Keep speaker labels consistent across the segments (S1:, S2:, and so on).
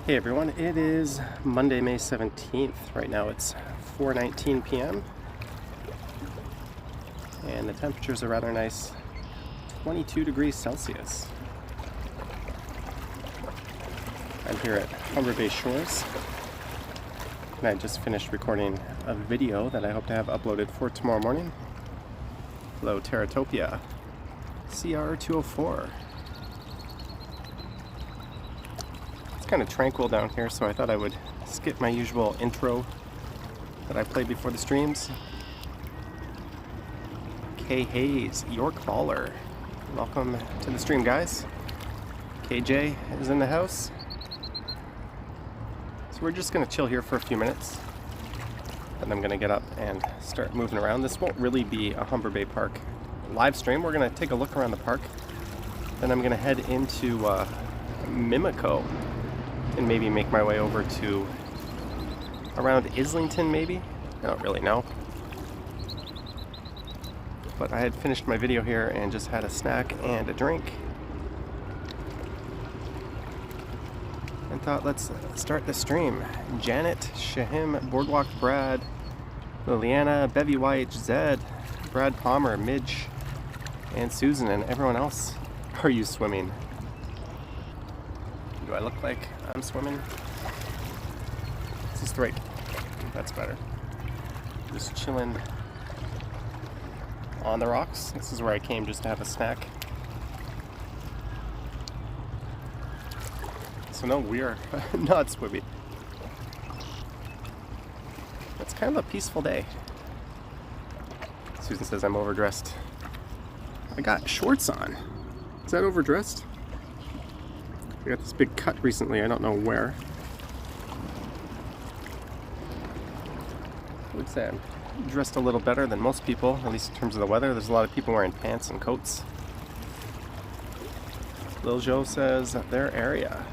S1: Hey everyone, it is Monday, May 17th. Right now it's 4:19 p.m. and the temperatures are rather nice, 22 degrees Celsius. I'm here at Humber Bay Shores, and I just finished recording a video that I hope to have uploaded for tomorrow morning. Hello Terratopia, CR204. Kind of tranquil down here, so I thought I would skip my usual intro that I play before the streams. K Hayes, York Baller, welcome to the stream, guys. KJ is in the house, so we're just gonna chill here for a few minutes, and I'm gonna get up and start moving around. This won't really be a Humber Bay Park live stream. We're gonna take a look around the park, then I'm gonna head into Mimico and maybe make my way over to around Islington, maybe? I don't really know. But I had finished my video here and just had a snack and a drink. And thought, let's start the stream. Janet, Shahim, Boardwalk Brad, Liliana, Bevy White, Zed, Brad Palmer, Midge, and Susan, and everyone else. Are you swimming? Do I look like I'm swimming? This is right. That's better. Just chilling on the rocks. This is where I came just to have a snack. So no, we are not swimming. It's kind of a peaceful day. Susan says I'm overdressed. I got shorts on. Is that overdressed? I got this big cut recently, I don't know where. I would say I'm dressed a little better than most people, at least in terms of the weather. There's a lot of people wearing pants and coats. Lil Joe says their area.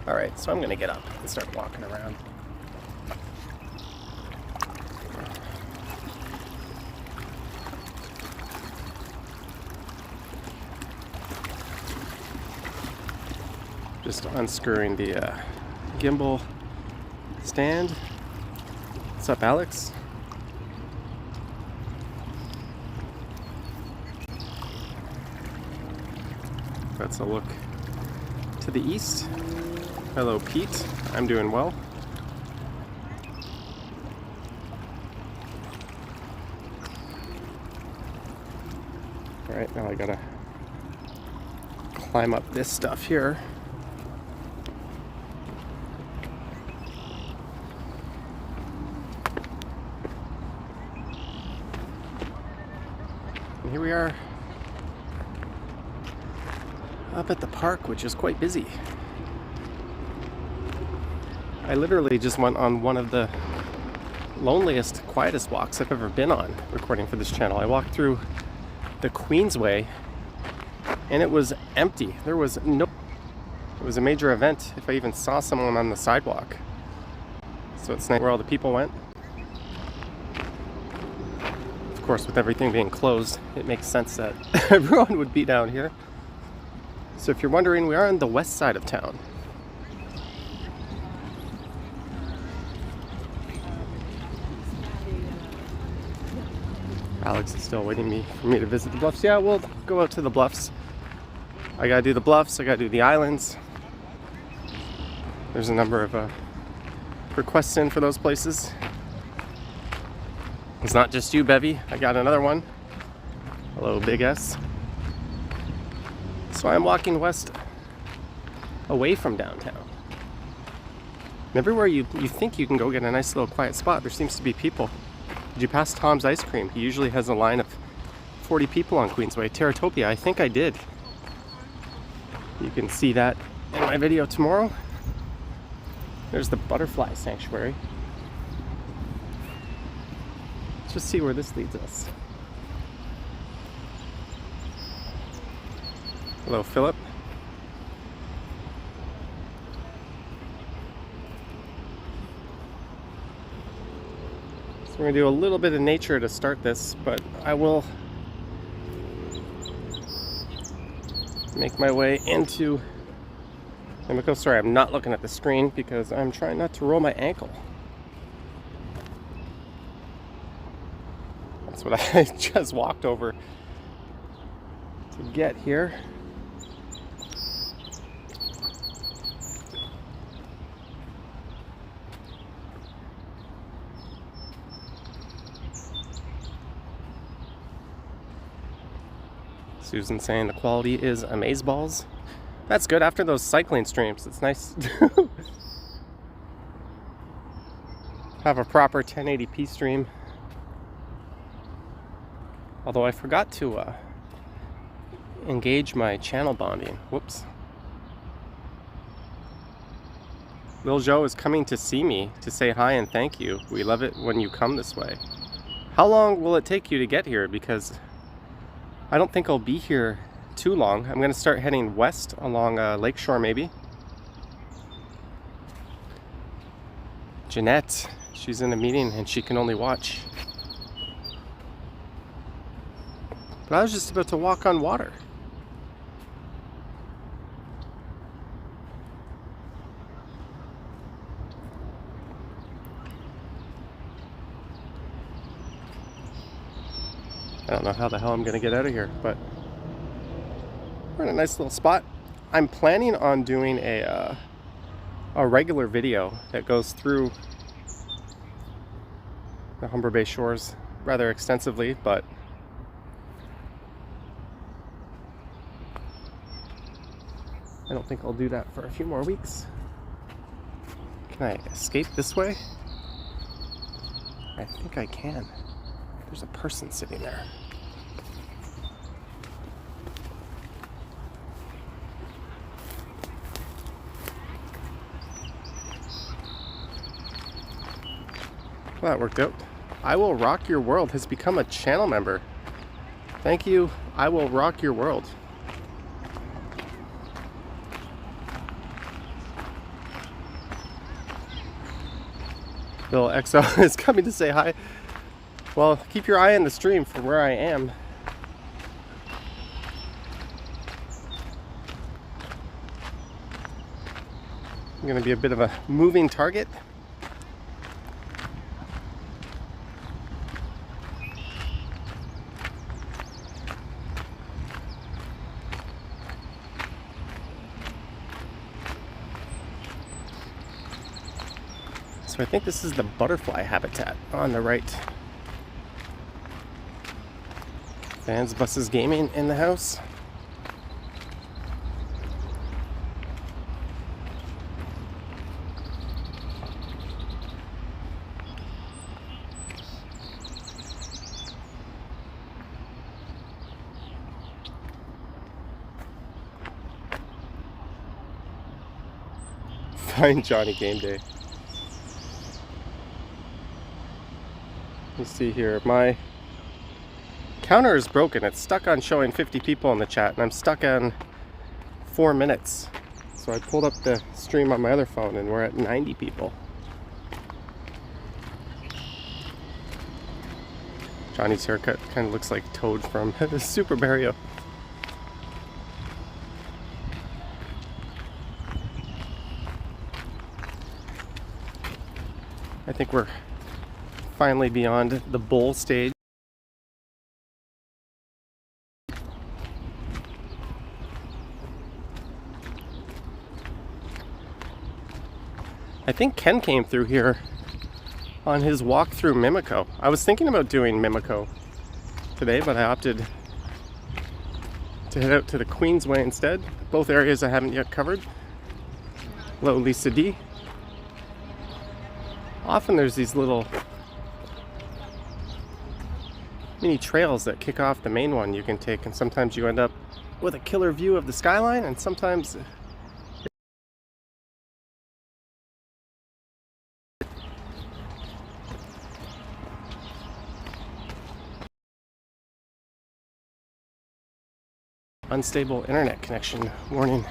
S1: Alright, so I'm gonna get up and start walking around. Just unscrewing the gimbal stand. What's up, Alex? That's a look to the east. Hello, Pete. I'm doing well. All right, now I gotta climb up this stuff here. Here we are up at the park, which is quite busy. I literally just went on one of the loneliest, quietest walks I've ever been on recording for this channel. I walked through the Queensway and it was empty. There was no... It was a major event if I even saw someone on the sidewalk. So it's nice where all the people went. Of course, with everything being closed, it makes sense that everyone would be down here. So if you're wondering, we are on the west side of town. Alex is still waiting for me to visit the bluffs. Yeah, we'll go out to the bluffs. I gotta do the bluffs, I gotta do the islands. There's a number of requests in for those places. It's not just you, Bevy. I got another one. Hello, Big S. So I'm walking west away from downtown. And everywhere you think you can go get a nice little quiet spot, there seems to be people. Did you pass Tom's Ice Cream? He usually has a line of 40 people on Queensway. Terratopia, I think I did. You can see that in my video tomorrow. There's the butterfly sanctuary. Let's just see where this leads us. Hello, Philip. So we're going to do a little bit of nature to start this, but I will make my way into Mimico, sorry, I'm not looking at the screen because I'm trying not to roll my ankle. That's what I just walked over to get here. Susan's saying the quality is amazeballs. That's good after those cycling streams. It's nice to have a proper 1080p stream. Although I forgot to engage my channel bonding. Whoops. Lil Joe is coming to see me to say hi and thank you. We love it when you come this way. How long will it take you to get here? Because I don't think I'll be here too long. I'm going to start heading west along Lakeshore maybe. Jeanette, she's in a meeting and she can only watch. But I was just about to walk on water. I don't know how the hell I'm going to get out of here, but we're in a nice little spot. I'm planning on doing a regular video that goes through the Humber Bay shores rather extensively, but I don't think I'll do that for a few more weeks. Can I escape this way? I think I can. There's a person sitting there. Well, that worked out. I Will Rock Your World has become a channel member. Thank you, I Will Rock Your World. Bill XO is coming to say hi. Well, keep your eye on the stream from where I am. I'm going to be a bit of a moving target. So I think this is the butterfly habitat on the right. Fans, buses, gaming in the house. Find Johnny Game Day. You see here, my counter is broken. It's stuck on showing 50 people in the chat, and I'm stuck on 4 minutes. So I pulled up the stream on my other phone, and we're at 90 people. Johnny's haircut kind of looks like Toad from Super Mario. I think we're finally beyond the bull stage. I think Ken came through here on his walk through Mimico. I was thinking about doing Mimico today, but I opted to head out to the Queensway instead. Both areas I haven't yet covered. Hello, Lisa D. Often there's these little mini trails that kick off the main one you can take, and sometimes you end up with a killer view of the skyline, and sometimes unstable internet connection warning.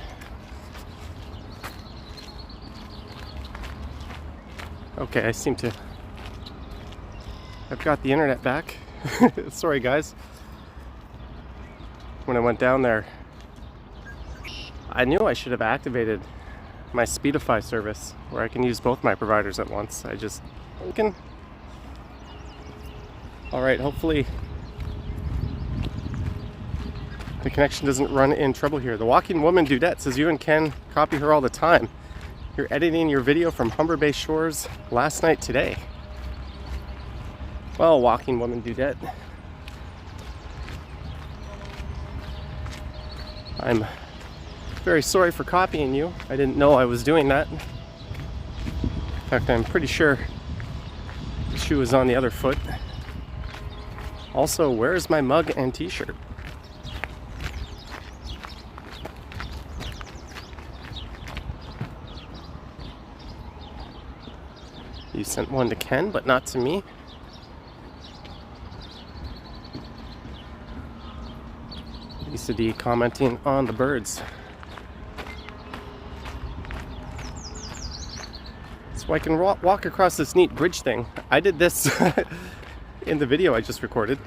S1: Okay, I seem to have got the internet back. Sorry guys. When I went down there, I knew I should have activated my Speedify service where I can use both my providers at once. I just can. All right, hopefully the connection doesn't run in trouble here. The Walking Woman Dudette says you and Ken copy her all the time. You're editing your video from Humber Bay Shores last night today. Well, Walking Woman Dudette, I'm very sorry for copying you. I didn't know I was doing that. In fact, I'm pretty sure the shoe was on the other foot. Also, where's my mug and t-shirt? You sent one to Ken, but not to me. Lisa D commenting on the birds. So I can walk across this neat bridge thing. I did this in the video I just recorded.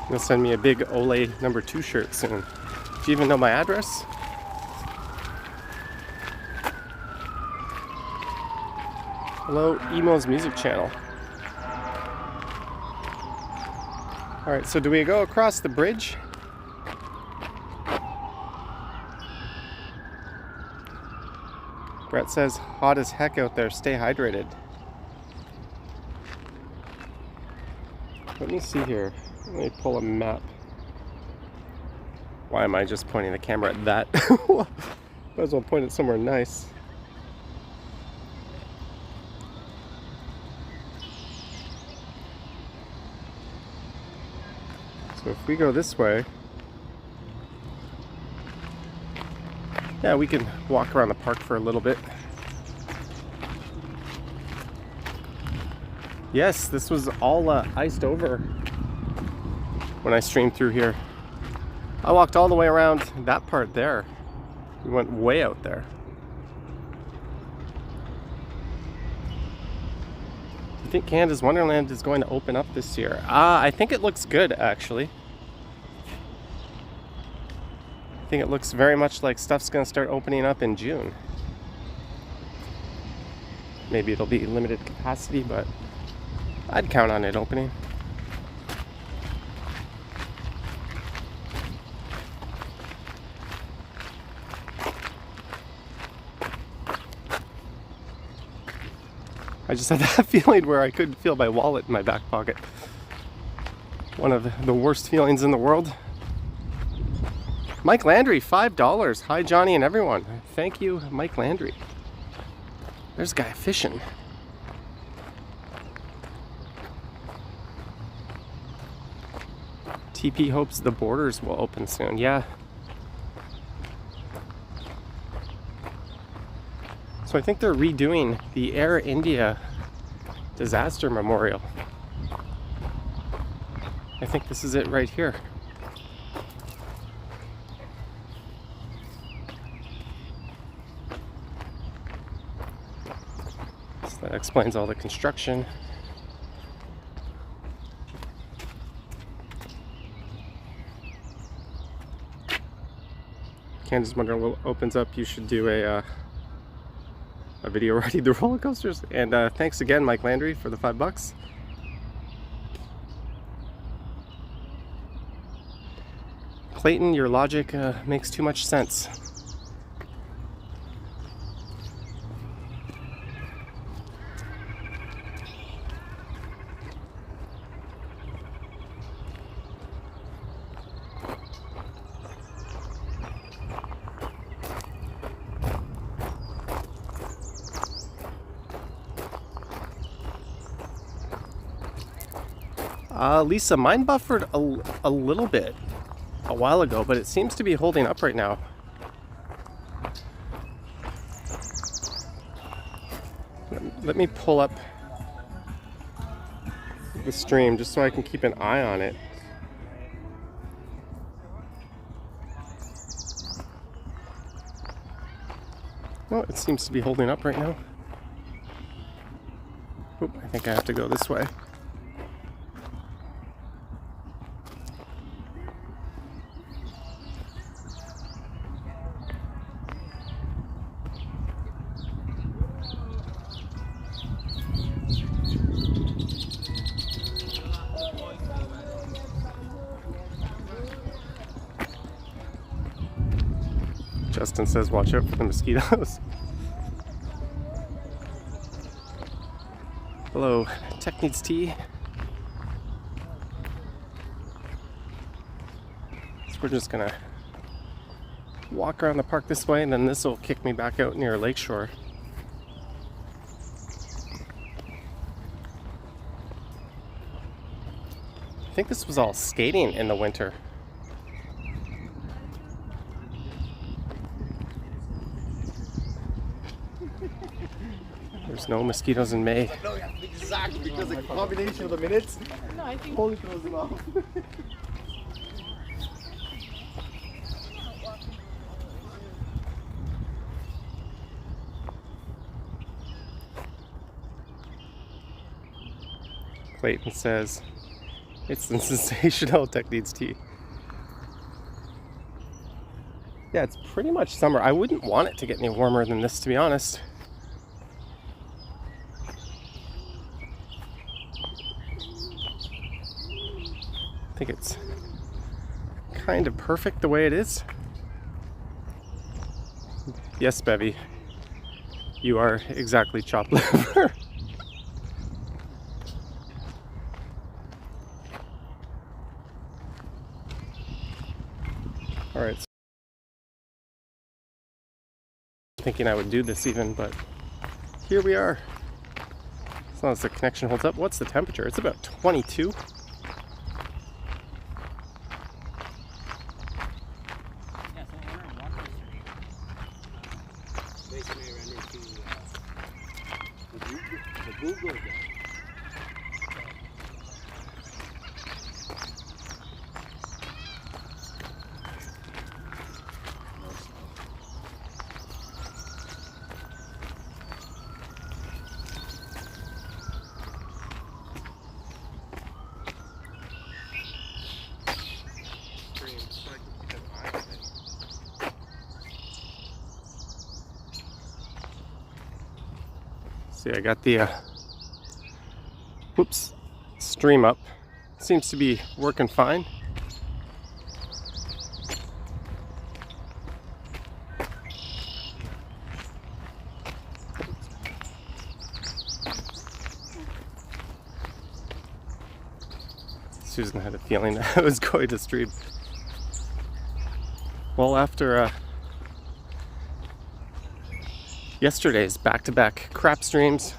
S1: You'll send me a big Olay #2 shirt soon. Do you even know my address? Hello, Emo's music channel. Alright, so do we go across the bridge? Brett says, hot as heck out there, stay hydrated. Let me see here. Let me pull a map. Why am I just pointing the camera at that? Might as well point it somewhere nice. So if we go this way, yeah, we can walk around the park for a little bit. Yes, this was all iced over when I streamed through here. I walked all the way around that part there. We went way out there. I think Canada's Wonderland is going to open up this year. I think it looks good, actually. I think it looks very much like stuff's going to start opening up in June. Maybe it'll be limited capacity, but I'd count on it opening. I just had that feeling where I couldn't feel my wallet in my back pocket. One of the worst feelings in the world. Mike Landry, $5. Hi, Johnny and everyone. Thank you, Mike Landry. There's a guy fishing. TP hopes the borders will open soon. Yeah. So I think they're redoing the Air India disaster memorial. I think this is it right here. So that explains all the construction. Candace Wonderland opens up, you should do a video riding the roller coasters. And thanks again, Mike Landry, for the $5. Clayton, your logic makes too much sense. Lisa, mine buffered a little bit a while ago, but it seems to be holding up right now. Let me pull up the stream just so I can keep an eye on it. Well, it seems to be holding up right now. Oop, I think I have to go this way. Justin says watch out for the mosquitoes. Hello, Tech Needs Tea. So we're just gonna walk around the park this way, and then this will kick me back out near Lakeshore. I think this was all skating in the winter. There's no mosquitoes in May.
S2: No, exactly, because the combination of the minutes only throws them off.
S1: Clayton says, it's the sensational Tech Needs Tea. Yeah, it's pretty much summer. I wouldn't want it to get any warmer than this, to be honest. I think it's kind of perfect the way it is. Yes, Bevy, you are exactly chopped liver. All right. Thinking I would do this even, but here we are. As long as the connection holds up. What's the temperature? It's about 22. See, I got the stream up. Seems to be working fine. Susan had a feeling that I was going to stream. Well, after yesterday's back-to-back crap streams,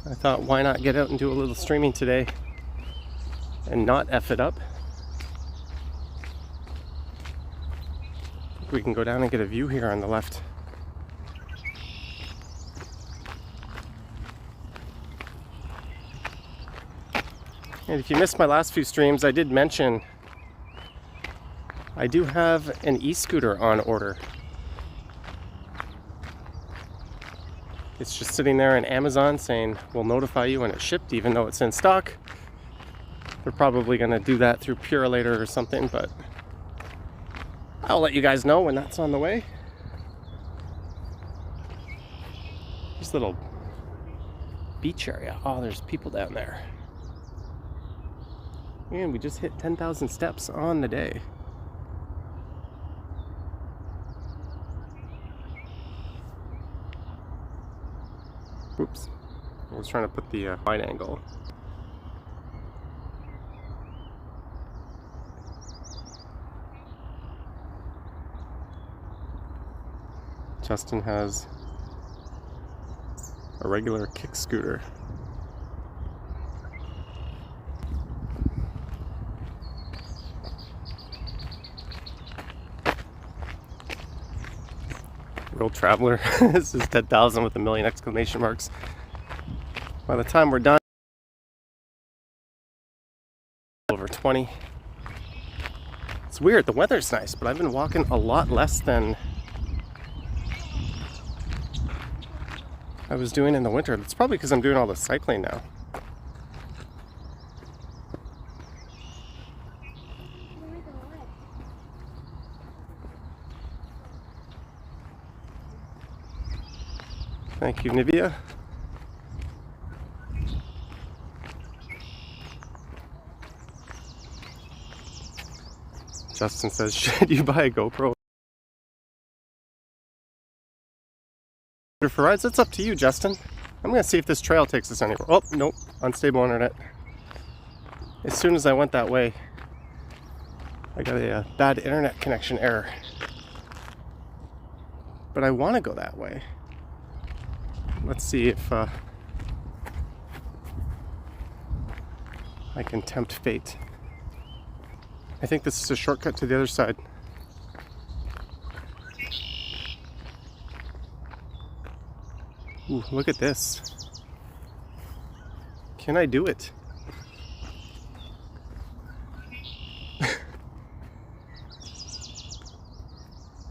S1: I thought, why not get out and do a little streaming today and not F it up. I think we can go down and get a view here on the left. And if you missed my last few streams, I did mention I do have an e-scooter on order. It's just sitting there on Amazon saying we'll notify you when it's shipped, even though it's in stock. They're probably going to do that through Purolator or something, but I'll let you guys know when that's on the way. Here's a little beach area. Oh, there's people down there. And we just hit 10,000 steps on the day. Oops, I was trying to put the wide angle. Justin has a regular kick scooter. Real traveler. This is 10,000 with a million exclamation marks. By the time we're done, over 20. It's weird, the weather's nice, but I've been walking a lot less than I was doing in the winter. That's probably because I'm doing all the cycling now. Thank you, Nivea. Justin says, should you buy a GoPro? For rides, it's up to you, Justin. I'm gonna see if this trail takes us anywhere. Oh, nope, unstable internet. As soon as I went that way, I got a bad internet connection error. But I want to go that way. Let's see if I can tempt fate. I think this is a shortcut to the other side. Ooh, look at this. Can I do it?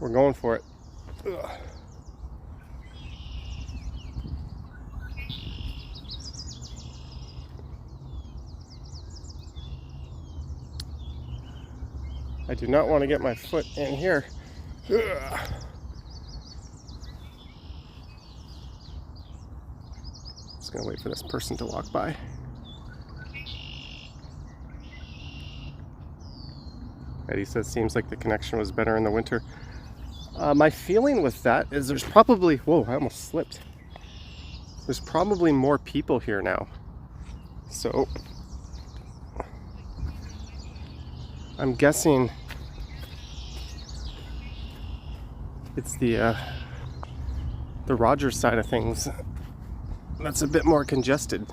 S1: We're going for it. Ugh. I do not want to get my foot in here. Ugh. Just gonna wait for this person to walk by. Eddie says seems like the connection was better in the winter. My feeling with that is there's probably, whoa, I almost slipped. There's probably more people here now. So I'm guessing it's the Rogers side of things that's a bit more congested.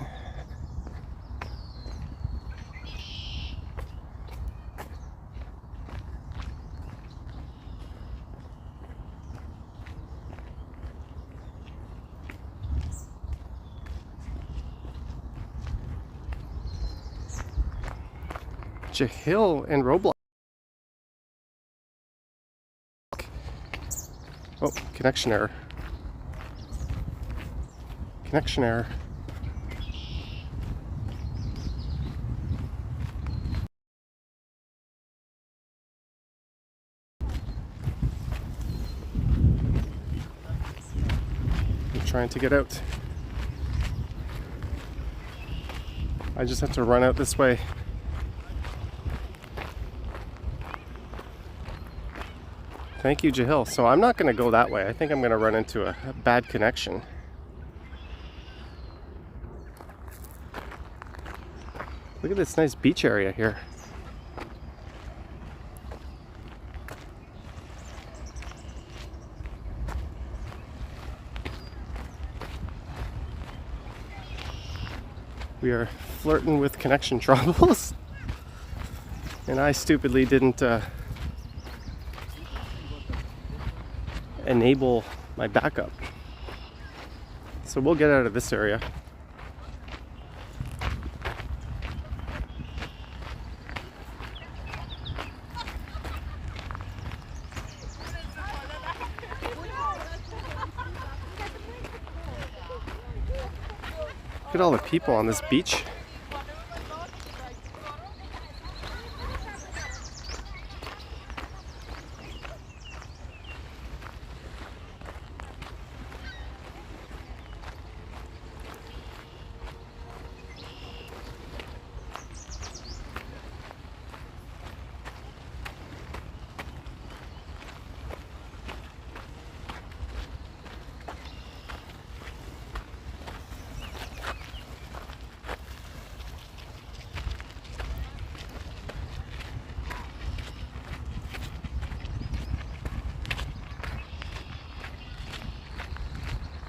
S1: Hill and Roblox. Oh, connection error. Connection error. I'm trying to get out. I just have to run out this way. Thank you, Jahil. So I'm not going to go that way. I think I'm going to run into a bad connection. Look at this nice beach area here. We are flirting with connection troubles. And I stupidly didn't enable my backup. So we'll get out of this area. Look at all the people on this beach.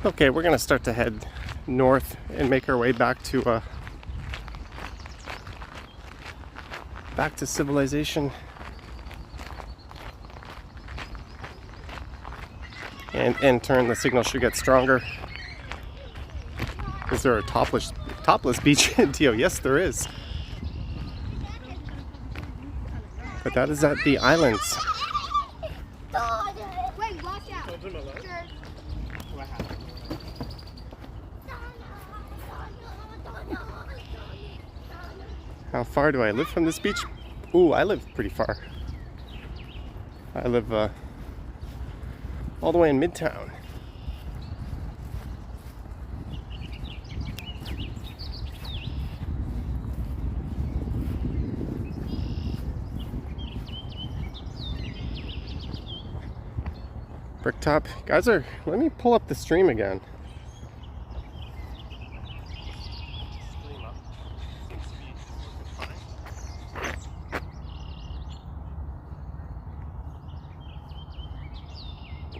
S1: Okay, we're gonna start to head north and make our way back to civilization. And in turn, the signal should get stronger. Is there a topless beach in Tio? Yes, there is. But that is at the islands.
S3: Wait, watch out.
S1: How far do I live from this beach? Ooh, I live pretty far. I live all the way in Midtown. Bricktop. Guys are, let me pull up the stream again.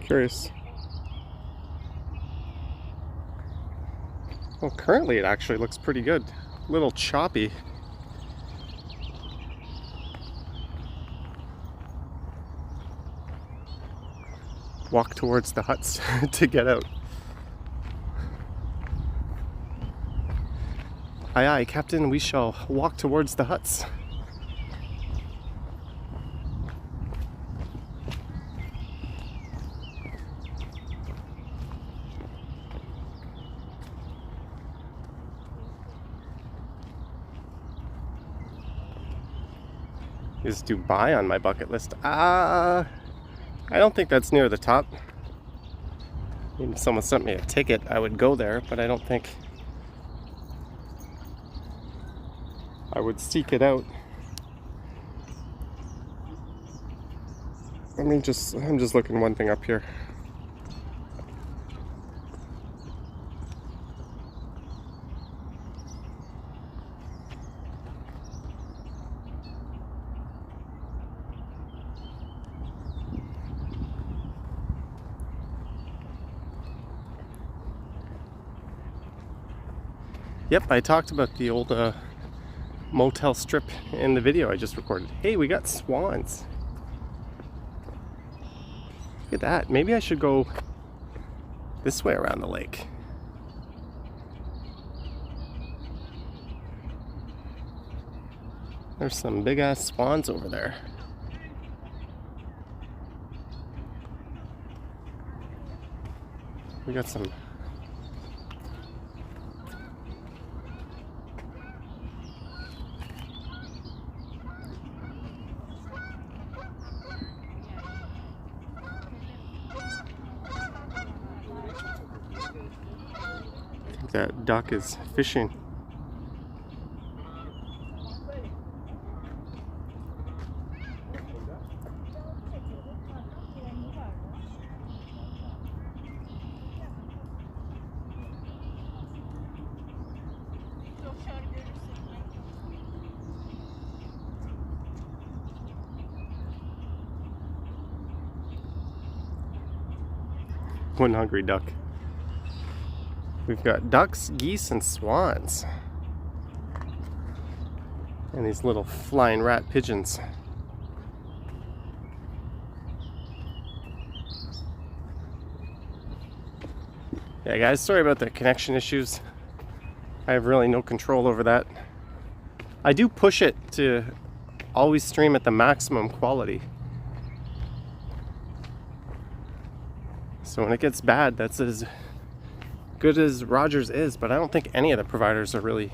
S1: Curious. Well, currently it actually looks pretty good. A little choppy. Walk towards the huts to get out. Aye aye, Captain, we shall walk towards the huts. Is Dubai on my bucket list? I don't think that's near the top. I mean, if someone sent me a ticket, I would go there, but I don't think I would seek it out. I'm just looking one thing up here. Yep, I talked about the old motel strip in the video I just recorded. Hey, we got swans. Look at that. Maybe I should go this way around the lake. There's some big ass swans over there. We got some that duck is fishing. One hungry duck. We've got ducks, geese, and swans. And these little flying rat pigeons. Yeah, guys, sorry about the connection issues. I have really no control over that. I do push it to always stream at the maximum quality. So when it gets bad, that's as good as Rogers is, but I don't think any of the providers are really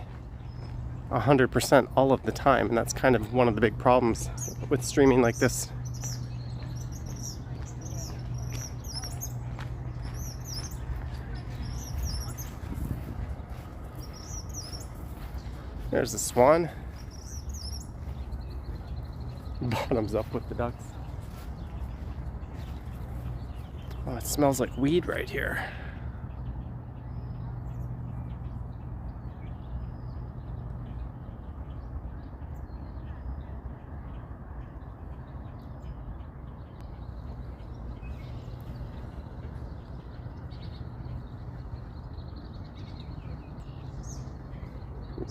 S1: 100% all of the time, and that's kind of one of the big problems with streaming like this. There's the swan. Bottoms up with the ducks. Oh, it smells like weed right here.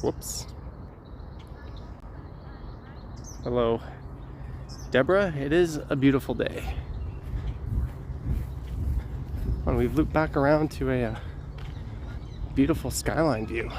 S1: Whoops. Hello, Deborah. It is a beautiful day. And we've looped back around to a beautiful skyline view.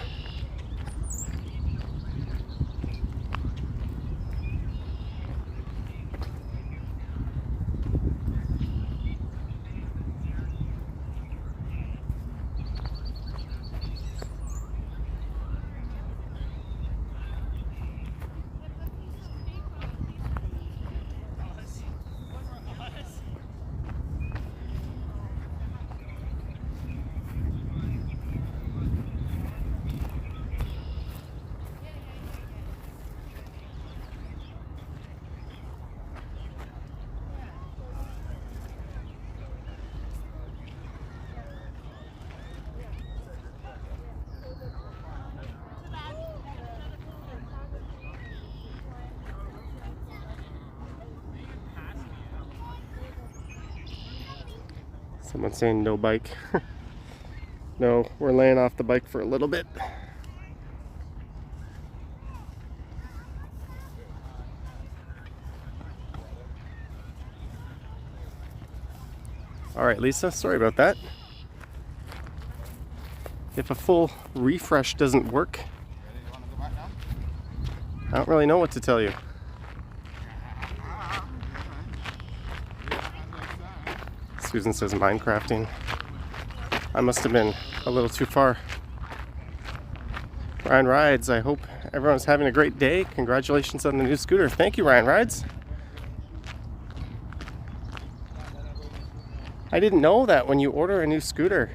S1: Someone's saying no bike. No, we're laying off the bike for a little bit. All right, Lisa, sorry about that. If a full refresh doesn't work, I don't really know what to tell you. Susan says Minecrafting. I must have been a little too far. Ryan Rides, I hope everyone's having a great day. Congratulations on the new scooter. Thank you, Ryan Rides. I didn't know that when you order a new scooter,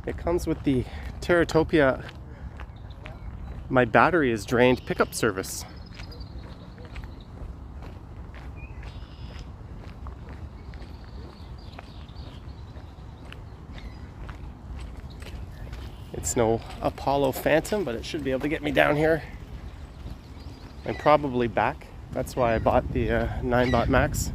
S1: it comes with the Terratopia "my battery is drained" pickup service. It's no Apollo Phantom, but it should be able to get me down here and probably back. That's why I bought the 9-bot Max.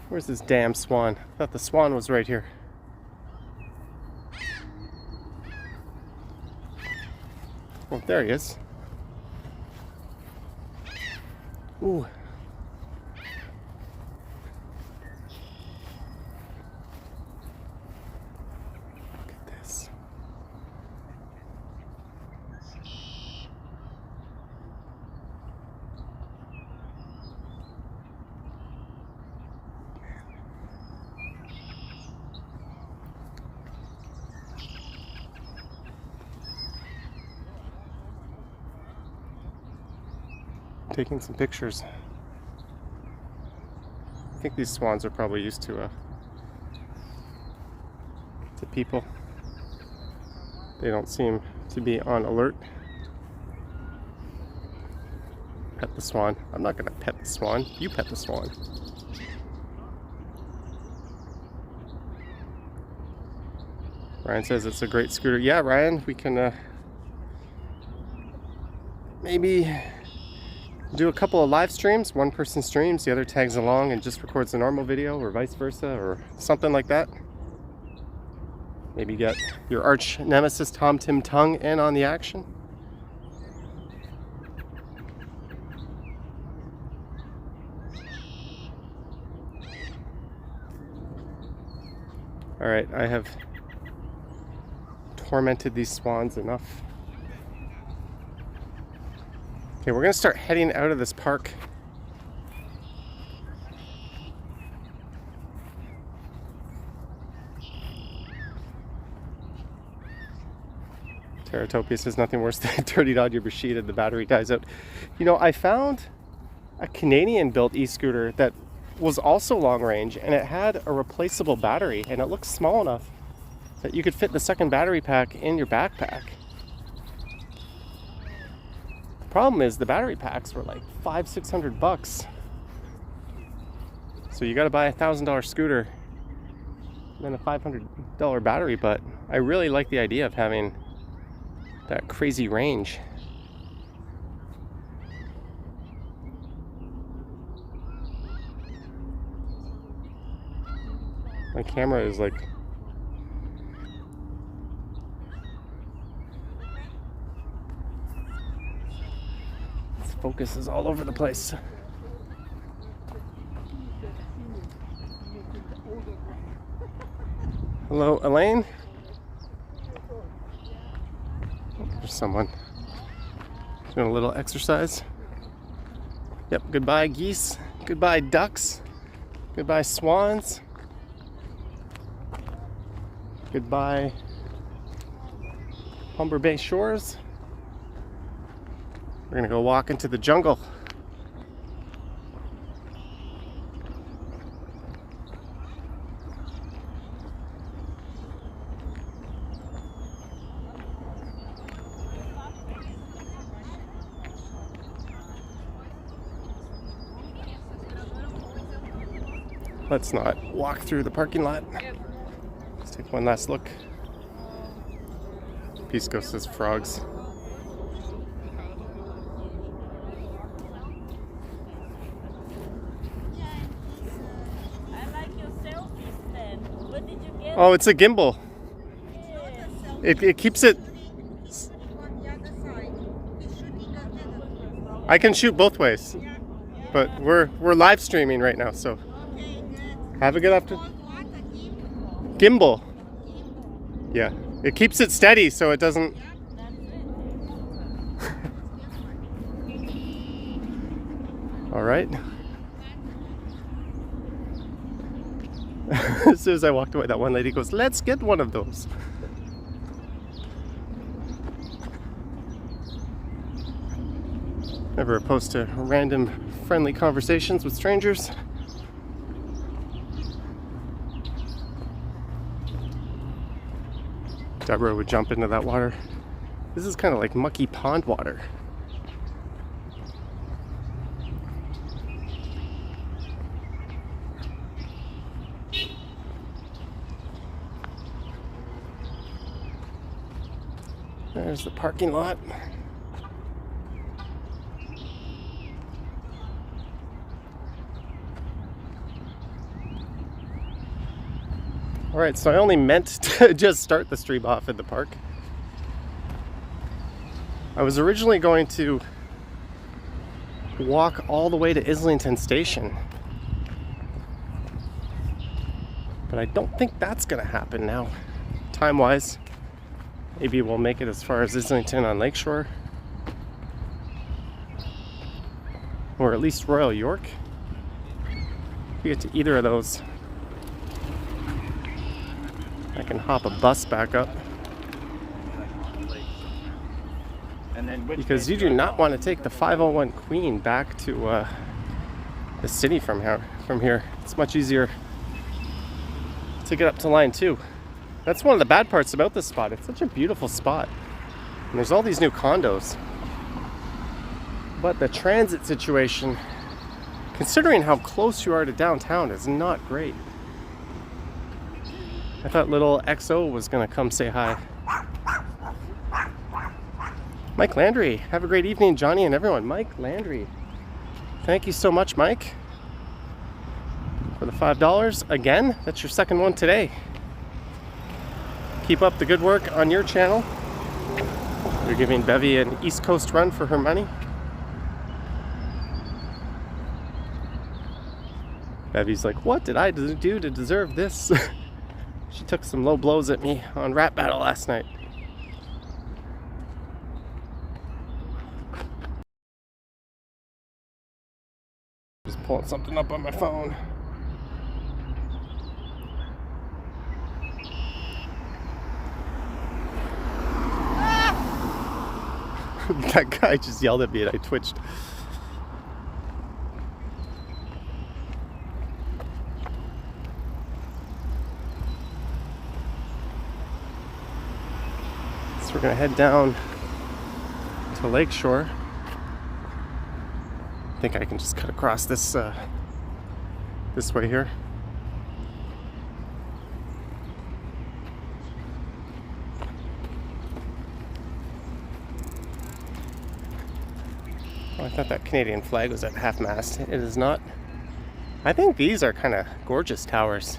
S1: Where's this damn swan? I thought the swan was right here. Oh, there he is. Ooh. Look at this. Taking some pictures. I think these swans are probably used to people. They don't seem to be on alert. Pet the swan. I'm not gonna pet the swan. You pet the swan. Ryan says it's a great scooter. Yeah, Ryan, we can maybe do a couple of live streams. One person streams, the other tags along and just records a normal video, or vice versa, or something like that. Maybe get your arch nemesis Tom Tim Tongue in on the action. All right, I have tormented these swans enough. Okay, we're gonna start heading out of this park. Terratopia says nothing worse than a dirty dog your Rashida, the battery dies out. You know, I found a Canadian built e-scooter that was also long range, and it had a replaceable battery, and it looks small enough that you could fit the second battery pack in your backpack. Problem is the battery packs were like $500-600, so you got to buy a $1,000 scooter and then a $500 battery. But I really like the idea of having that crazy range. My camera is like focus is all over the place. Hello, Elaine. Oh, there's someone doing a little exercise. Yep, goodbye geese, goodbye ducks, goodbye swans, goodbye Humber Bay shores. We're gonna go walk into the jungle. Let's not walk through the parking lot. Let's take one last look. Pisco says frogs. Oh, it's a gimbal. It keeps it. I can shoot both ways, but we're live streaming right now, so have a good afternoon. Gimbal. Yeah, it keeps it steady so it doesn't. All right. As soon as I walked away, that one lady goes, "Let's get one of those." Never opposed to random friendly conversations with strangers. Deborah would jump into that water. This is kind of like mucky pond water. There's the parking lot. All right, so I only meant to just start the stream off at the park. I was originally going to walk all the way to Islington Station, but I don't think that's gonna happen now, time-wise. Maybe we'll make it as far as Islington on Lakeshore, or at least Royal York. If we get to either of those, I can hop a bus back up. Because you do not want to take the 501 Queen back to the city from here. It's much easier to get up to line 2. That's one of the bad parts about this spot. It's such a beautiful spot. And there's all these new condos. But the transit situation, considering how close you are to downtown, is not great. I thought little XO was gonna come say hi. Mike Landry, have a great evening, Johnny and everyone. Mike Landry, thank you so much, Mike, for the $5. Again, that's your second one today. Keep up the good work on your channel. You're giving Bevy an East Coast run for her money. Bevy's like, what did I do to deserve this? She took some low blows at me on Rap Battle last night. Just pulling something up on my phone. That guy just yelled at me and I twitched. So we're gonna head down to Lakeshore. I think I can just cut across this this way here. Oh, I thought that Canadian flag was at half-mast. It is not. I think these are kind of gorgeous towers.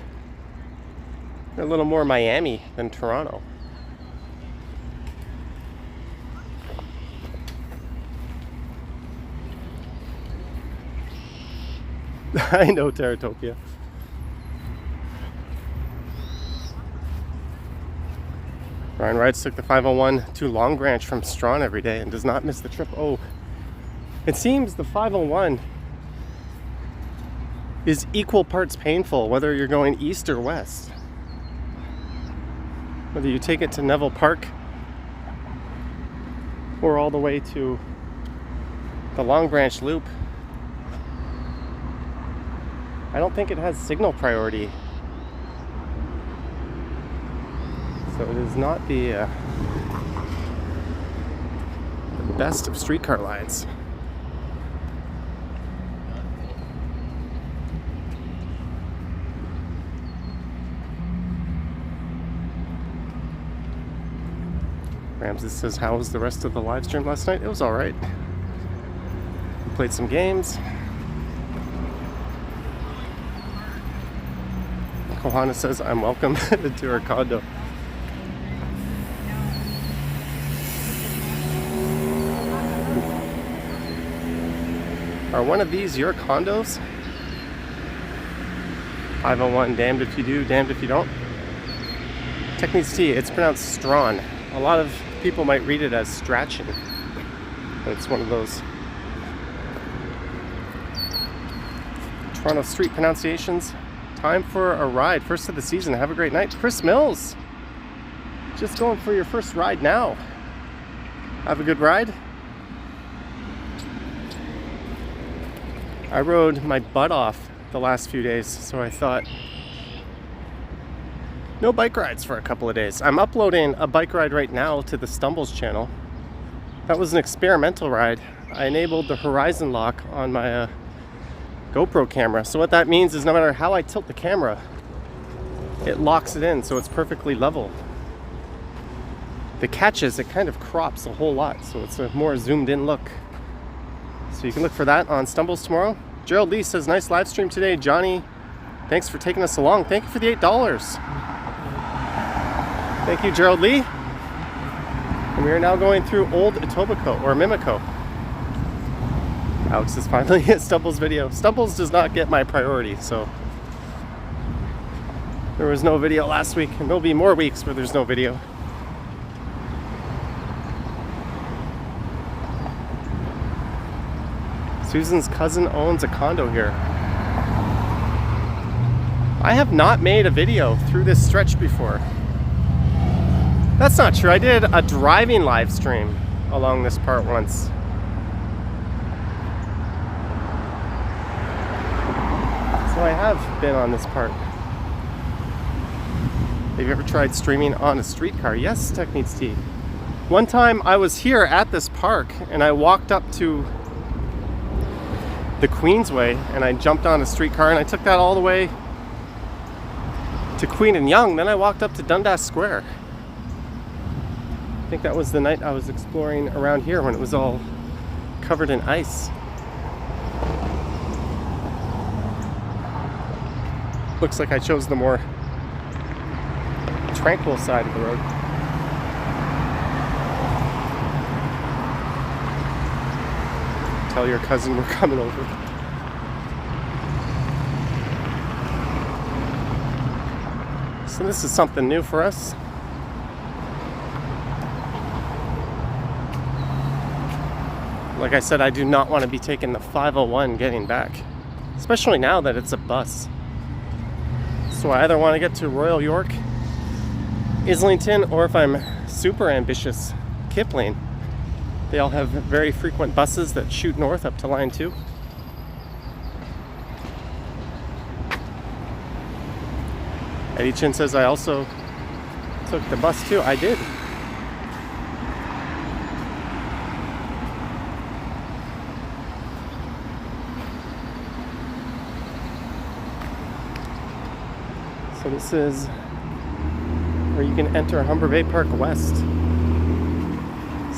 S1: They're a little more Miami than Toronto. I know, Terratopia. Ryan Rides took the 501 to Long Branch from Strawn every day and does not miss the trip. Oh, it seems the 501 is equal parts painful whether you're going east or west. Whether you take it to Neville Park or all the way to the Long Branch Loop. I don't think it has signal priority. So it is not the best of streetcar lines. Ramsey says, how was the rest of the live stream last night? It was alright. We played some games. Kohana says I'm welcome to her condo. Are one of these your condos? 501, damned if you do, damned if you don't. Techniques T, it's pronounced Strawn. A lot of people might read it as Strachan. But it's one of those Toronto street pronunciations. Time for a ride. First of the season. Have a great night. Chris Mills. Just going for your first ride now. Have a good ride. I rode my butt off the last few days, so I thought no bike rides for a couple of days. I'm uploading a bike ride right now to the Stumbles channel. That was an experimental ride. I enabled the horizon lock on my GoPro camera. So what that means is no matter how I tilt the camera, it locks it in so it's perfectly level. The catch is it kind of crops a whole lot, so it's a more zoomed in look. So you can look for that on Stumbles tomorrow. Gerald Lee says, nice live stream today. Johnny, thanks for taking us along. Thank you for the $8. Thank you, Gerald Lee. And we are now going through Old Etobicoke, or Mimico. Alex is finally hit Stumbles video. Stumbles does not get my priority, so there was no video last week, and there'll be more weeks where there's no video. Susan's cousin owns a condo here. I have not made a video through this stretch before. That's not true. I did a driving live stream along this part once. So I have been on this part. Have you ever tried streaming on a streetcar? Yes, Techniques T. One time I was here at this park and I walked up to the Queensway and I jumped on a streetcar and I took that all the way to Queen and Yonge. Then I walked up to Dundas Square. I think that was the night I was exploring around here when it was all covered in ice. Looks like I chose the more tranquil side of the road. Tell your cousin we're coming over. So this is something new for us. Like I said, I do not want to be taking the 501 getting back, especially now that it's a bus. So I either want to get to Royal York, Islington, or if I'm super ambitious, Kipling. They all have very frequent buses that shoot north up to Line 2. Eddie Chin says I also took the bus too. I did. So this is where you can enter Humber Bay Park West.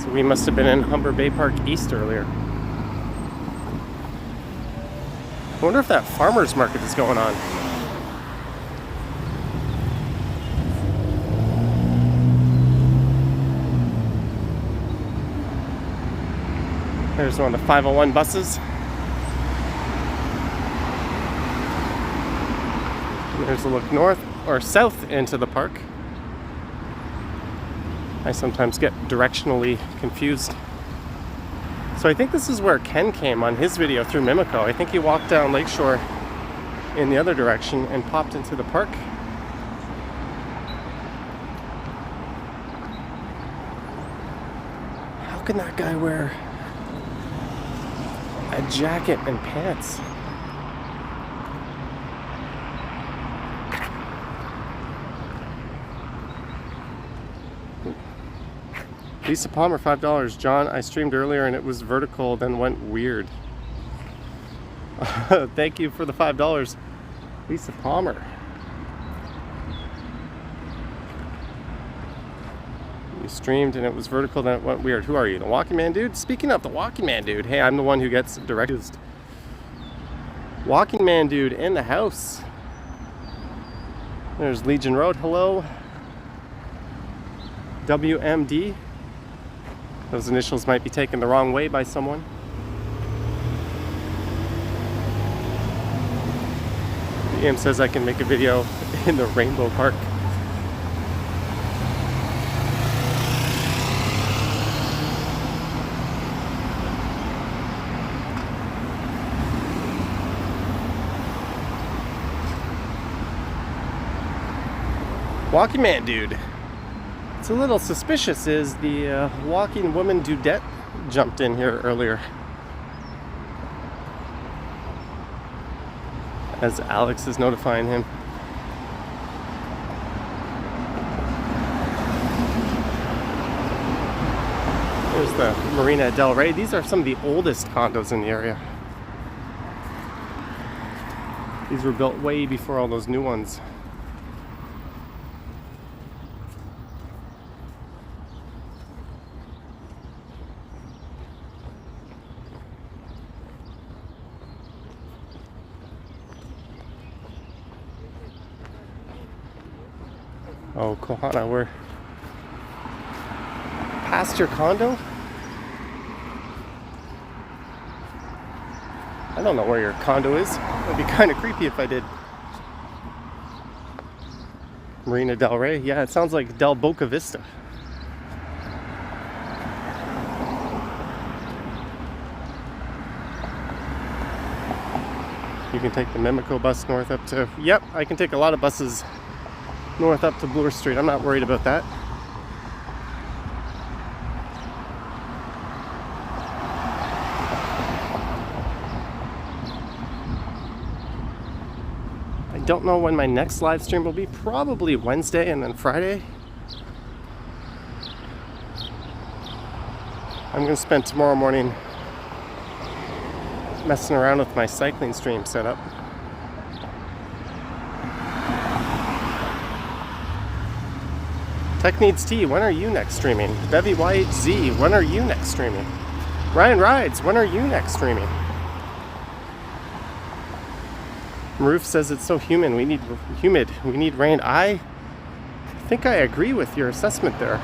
S1: So we must have been in Humber Bay Park East earlier. I wonder if that farmer's market is going on. There's one of the 501 buses. And there's a look north or south into the park. I sometimes get directionally confused. So I think this is where Ken came on his video through Mimico. I think he walked down Lakeshore in the other direction and popped into the park. How can that guy wear a jacket and pants? Lisa Palmer, $5. John, I streamed earlier and it was vertical, then went weird. Thank you for the $5. Lisa Palmer. You streamed and it was vertical, then it went weird. Who are you, the Walking Man Dude? Speaking of the Walking Man Dude, hey, I'm the one who gets directed. Walking Man Dude in the house. There's Legion Road. Hello. WMD. Those initials might be taken the wrong way by someone. The EM says I can make a video in the Rainbow Park. Walking man dude. It's a little suspicious is the walking woman dudette jumped in here earlier. As Alex is notifying him. There's the Marina Del Rey. These are some of the oldest condos in the area. These were built way before all those new ones. Oh, Kohana, we're past your condo? I don't know where your condo is. It'd be kind of creepy if I did. Marina Del Rey. Yeah, it sounds like Del Boca Vista. You can take the Mimico bus north up to... Yep, I can take a lot of buses north up to Bloor Street. I'm not worried about that. I don't know when my next live stream will be. Probably Wednesday and then Friday. I'm going to spend tomorrow morning messing around with my cycling stream setup. Tech Needs Tea, when are you next streaming? Bevy YHZ, when are you next streaming? Ryan Rides, when are you next streaming? Roof says it's so humid, we need rain. I think I agree with your assessment there.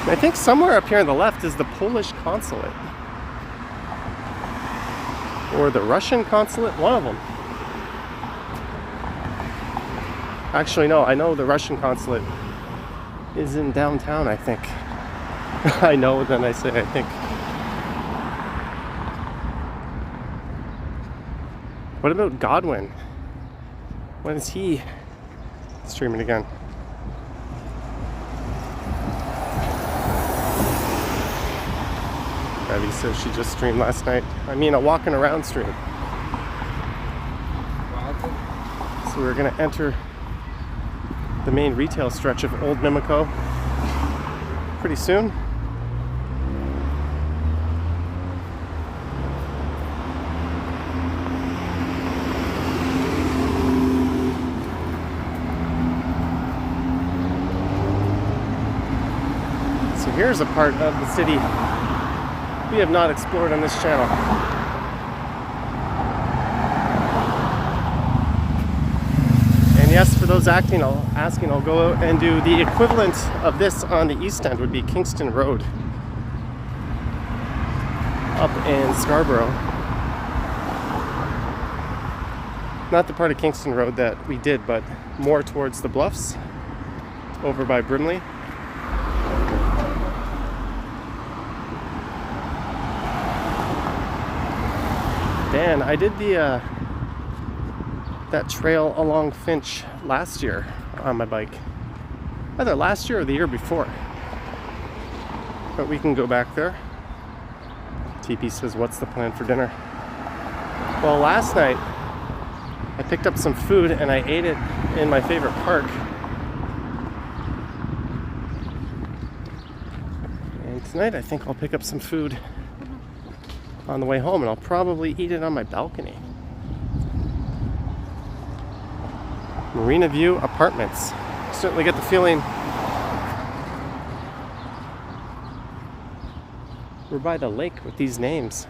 S1: I think somewhere up here on the left is the Polish consulate. Or the Russian consulate, one of them. Actually, no, I know the Russian consulate is in downtown, I think. I know, then I say I think. What about Godwin? When is he streaming again? Abby says she just streamed last night. I mean, a walking around stream. So we're gonna enter the main retail stretch of Old Mimico pretty soon. So here's a part of the city we have not explored on this channel. And yes, for those asking, I'll go out and do the equivalent of this on the east end would be Kingston Road up in Scarborough. Not the part of Kingston Road that we did, but more towards the bluffs over by Brimley. Dan, I did the that trail along Finch last year on my bike. Either last year or the year before. But we can go back there. TP says, what's the plan for dinner? Well, last night I picked up some food and I ate it in my favorite park. And tonight I think I'll pick up some food on the way home, and I'll probably eat it on my balcony. Marina View Apartments. Certainly get the feeling we're by the lake with these names.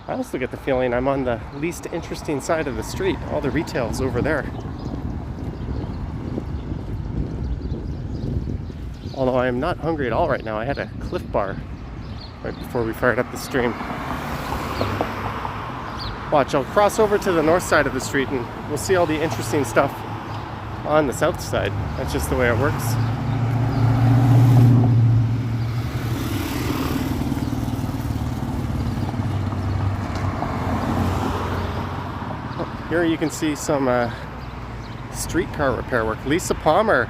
S1: I also get the feeling I'm on the least interesting side of the street. All the retail's over there. Although I am not hungry at all right now. I had a Cliff Bar right before we fired up the stream. Watch, I'll cross over to the north side of the street and we'll see all the interesting stuff on the south side. That's just the way it works. Oh, here you can see some streetcar repair work. Lisa Palmer.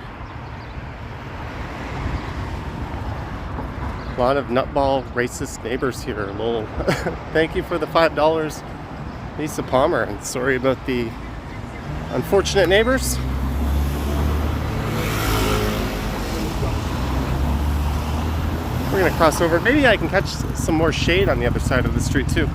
S1: A lot of nutball racist neighbors here, lol. Thank you for the $5, Lisa Palmer, and sorry about the unfortunate neighbors. We're gonna cross over. Maybe I can catch some more shade on the other side of the street too.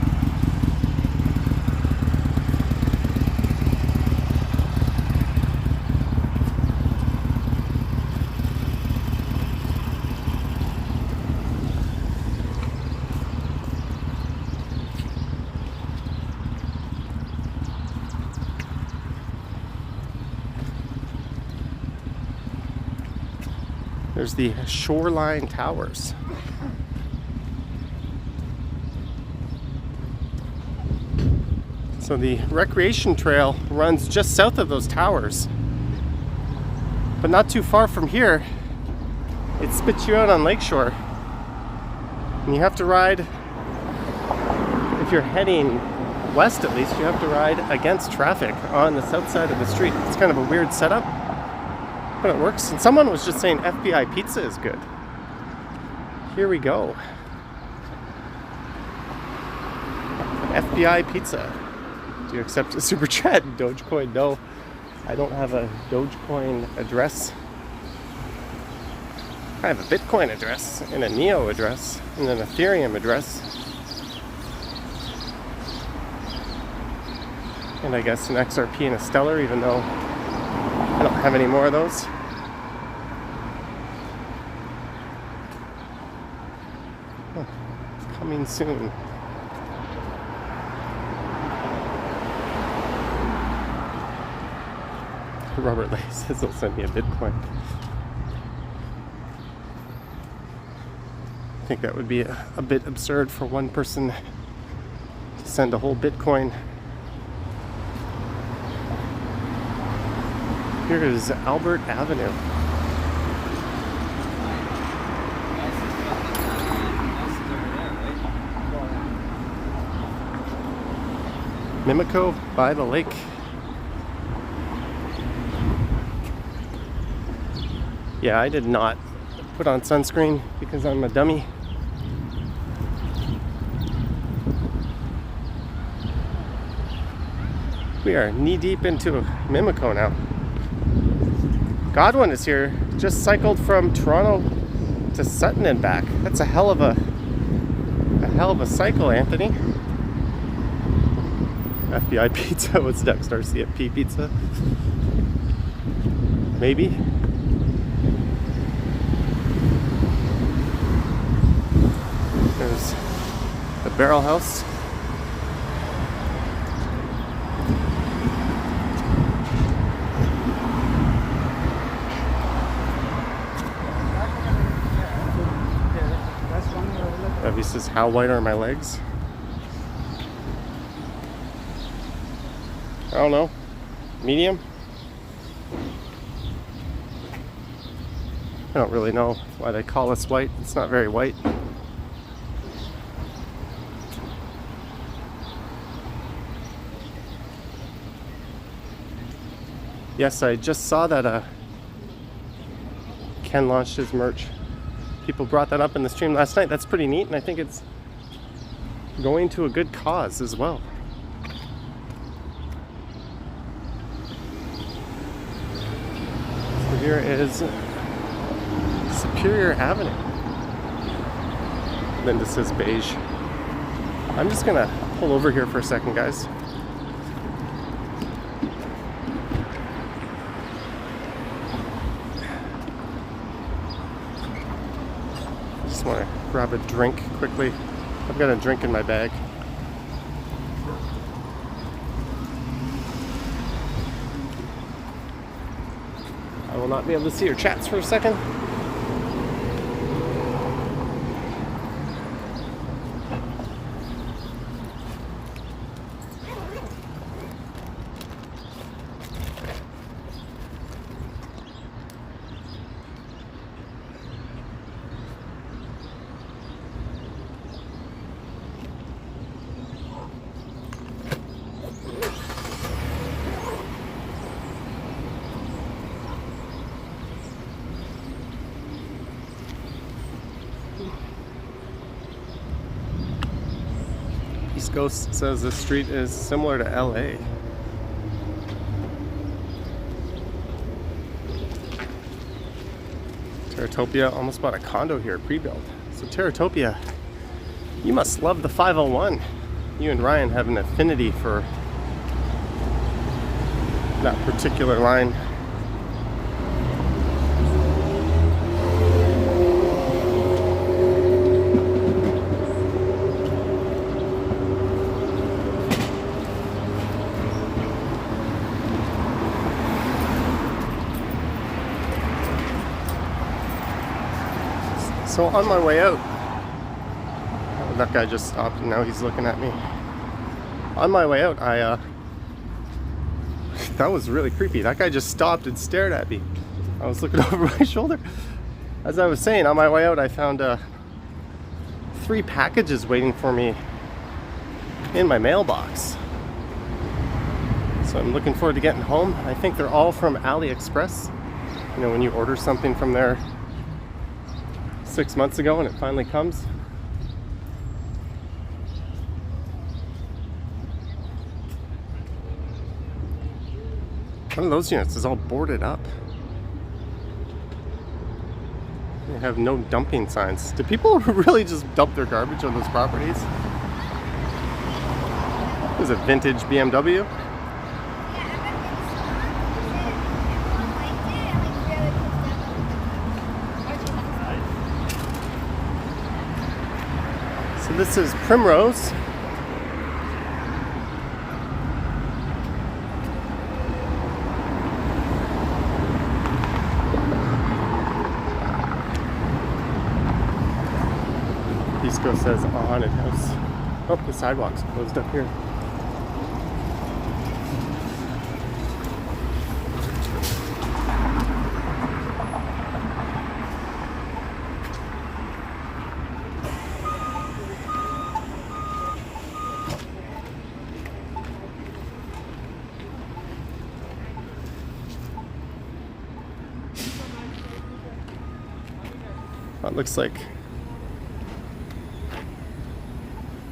S1: There's the Shoreline Towers. So the recreation trail runs just south of those towers. But not too far from here, it spits you out on Lakeshore. And you have to ride, if you're heading west at least, you have to ride against traffic on the south side of the street. It's kind of a weird setup, but it works. And someone was just saying FBI pizza is good. Here we go. FBI pizza. Do you accept a super chat? Dogecoin? No. I don't have a Dogecoin address. I have a Bitcoin address and a Neo address and an Ethereum address. And I guess an XRP and a Stellar, even though I don't have any more of those. Oh, coming soon. Robert Lay says he'll send me a Bitcoin. I think that would be a bit absurd for one person to send a whole Bitcoin. Here is Albert Avenue. Mimico by the lake. Yeah, I did not put on sunscreen because I'm a dummy. We are knee deep into Mimico now. Godwin is here, just cycled from Toronto to Sutton and back. That's a hell of a cycle, Anthony. FBI pizza, what's next? RCFP pizza? Maybe. There's the Barrel House. He says, how white are my legs? I don't know. Medium? I don't really know why they call us white. It's not very white. Yes, I just saw that Ken launched his merch. People brought that up in the stream last night. That's pretty neat, and I think it's going to a good cause as well. So here is Superior Avenue. Linda says beige. I'm just gonna pull over here for a second, guys. Just want to grab a drink quickly. I've got a drink in my bag. not be able to see your chats for a second. East Coast says this street is similar to LA. Terratopia almost bought a condo here, pre-built. So Terratopia, you must love the 501. You and Ryan have an affinity for that particular line. So on my way out, that guy just stopped and now he's looking at me. On my way out, that was really creepy. That guy just stopped and stared at me. I was looking over my shoulder. As I was saying, on my way out, I found 3 packages waiting for me in my mailbox. So I'm looking forward to getting home. I think they're all from AliExpress. You know, when you order something from there 6 months ago and it finally comes. One of those units is all boarded up. They have no dumping signs. Do people really just dump their garbage on those properties? This is a vintage BMW. So this is Primrose. East Coast says a haunted house. Oh, the sidewalk's closed up here. It looks like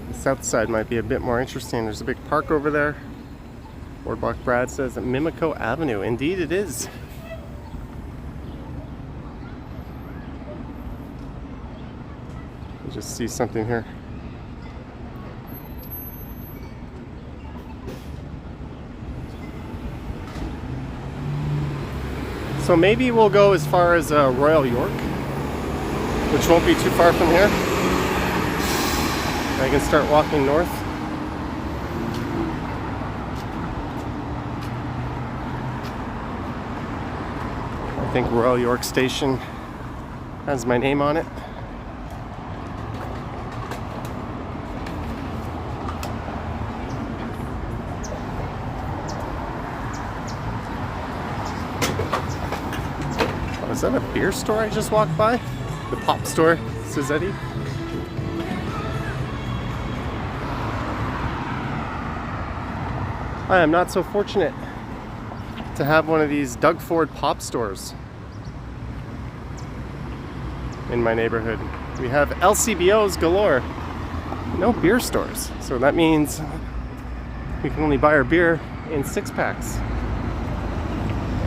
S1: the south side might be a bit more interesting. There's a big park over there. Boardwalk Brad says Mimico Avenue. Indeed it is. You just see something here. So maybe we'll go as far as Royal York, which won't be too far from here. I can start walking north. I think Royal York Station has my name on it. Oh, is that a beer store I just walked by? The pop store, says Eddie. I am not so fortunate to have one of these Doug Ford pop stores in my neighborhood. We have LCBOs galore, no beer stores. So that means we can only buy our beer in 6-packs.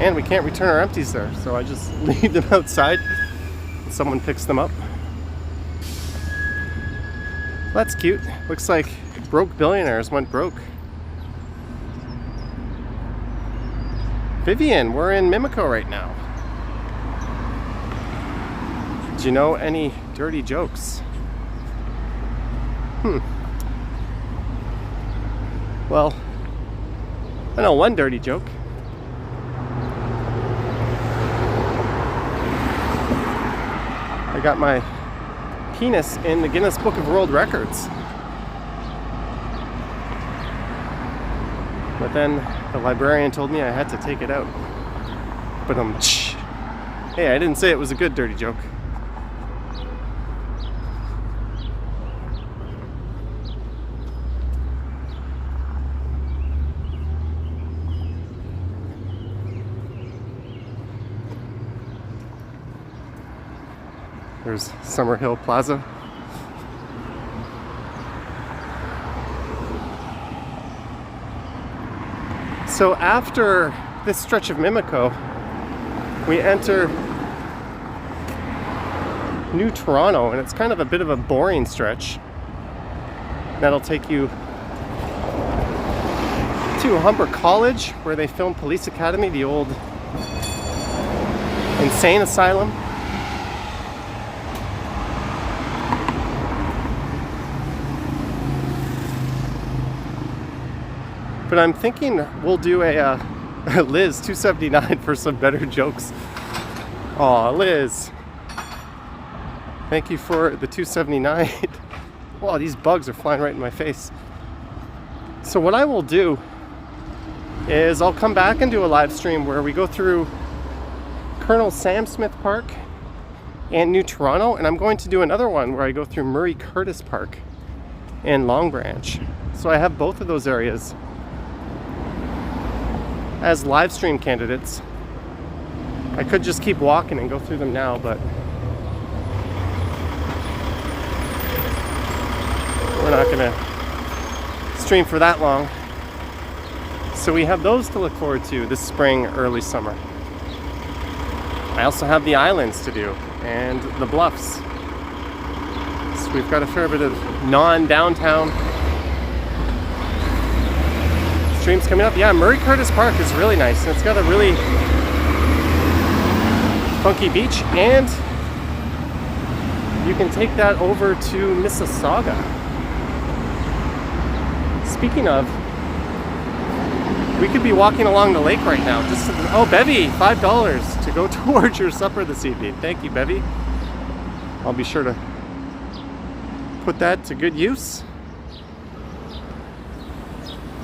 S1: And we can't return our empties there, so I just leave them outside. Someone picks them up. That's cute. Looks like broke billionaires went broke. Vivian, we're in Mimico right now. Do you know any dirty jokes? Well, I know one dirty joke. I got my penis in the Guinness Book of World Records. But then the librarian told me I had to take it out. But hey, I didn't say it was a good dirty joke. There's Summerhill Plaza. So after this stretch of Mimico, we enter New Toronto, and it's kind of a bit of a boring stretch. That'll take you to Humber College, where they filmed Police Academy, the old insane asylum. But I'm thinking we'll do a Liz 279 for some better jokes. Aw, Liz. Thank you for the 279. Wow, these bugs are flying right in my face. So what I will do is I'll come back and do a live stream where we go through Colonel Sam Smith Park and New Toronto, and I'm going to do another one where I go through Murray Curtis Park and Long Branch. So I have both of those areas as live stream candidates. I could just keep walking and go through them now, but we're not gonna stream for that long. So we have those to look forward to this spring, early summer. I also have the islands to do and the bluffs. So we've got a fair bit of non-downtown streams coming up. Yeah, Murray Curtis Park is really nice, and it's got a really funky beach, and you can take that over to Mississauga. Speaking of, we could be walking along the lake right now. Oh, Bevy, $5 to go towards your supper this evening. Thank you, Bevy. I'll be sure to put that to good use.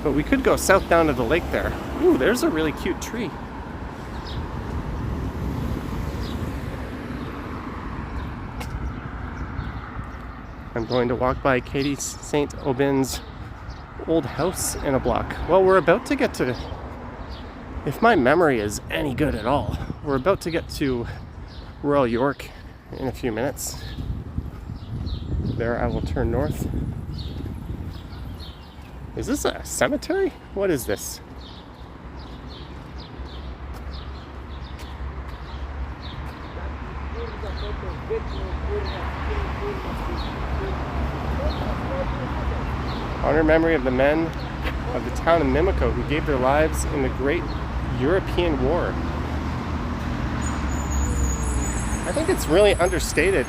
S1: But we could go south down to the lake there. Ooh, there's a really cute tree. I'm going to walk by Katie St. Aubyn's old house in a block. Well, we're about to get to, if my memory is any good at all, we're about to get to Royal York in a few minutes. There I will turn north. Is this a cemetery? What is this? Honor memory of the men of the town of Mimico who gave their lives in the Great European War. I think it's really understated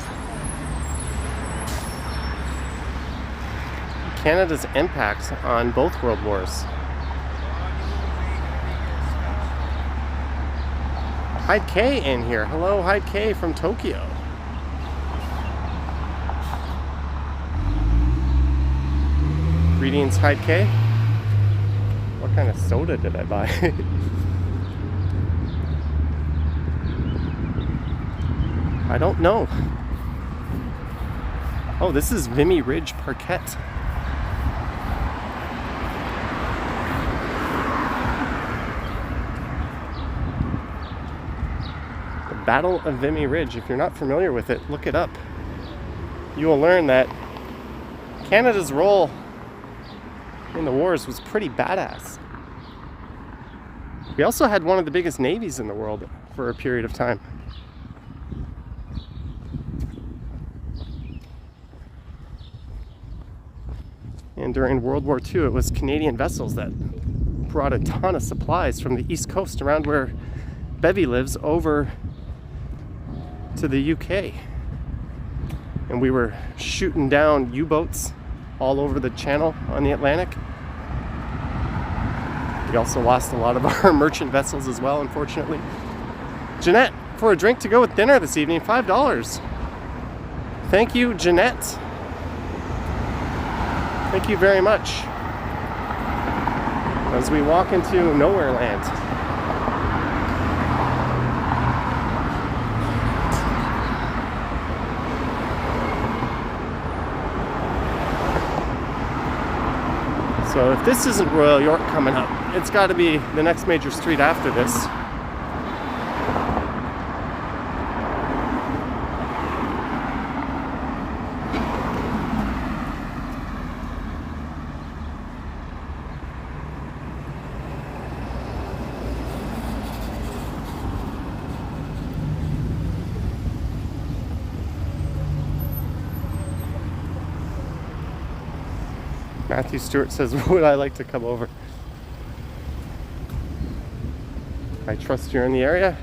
S1: Canada's impact on both world wars. Hyde K in here. Hello, Hyde K from Tokyo. Greetings, Hyde K. What kind of soda did I buy? I don't know. Oh, this is Vimy Ridge Parquet. Battle of Vimy Ridge. If you're not familiar with it, look it up. You will learn that Canada's role in the wars was pretty badass. We also had one of the biggest navies in the world for a period of time. And during World War II, it was Canadian vessels that brought a ton of supplies from the East Coast around where Bevy lives over to the UK, and we were shooting down U-boats all over the channel on the Atlantic. We also lost a lot of our merchant vessels as well, unfortunately. Jeanette, for a drink to go with dinner this evening, $5. Thank you, Jeanette. Thank you very much. As we walk into nowhere land. So if this isn't Royal York coming up, it's got to be the next major street after this. Matthew Stewart says, would I like to come over? I trust you're in the area.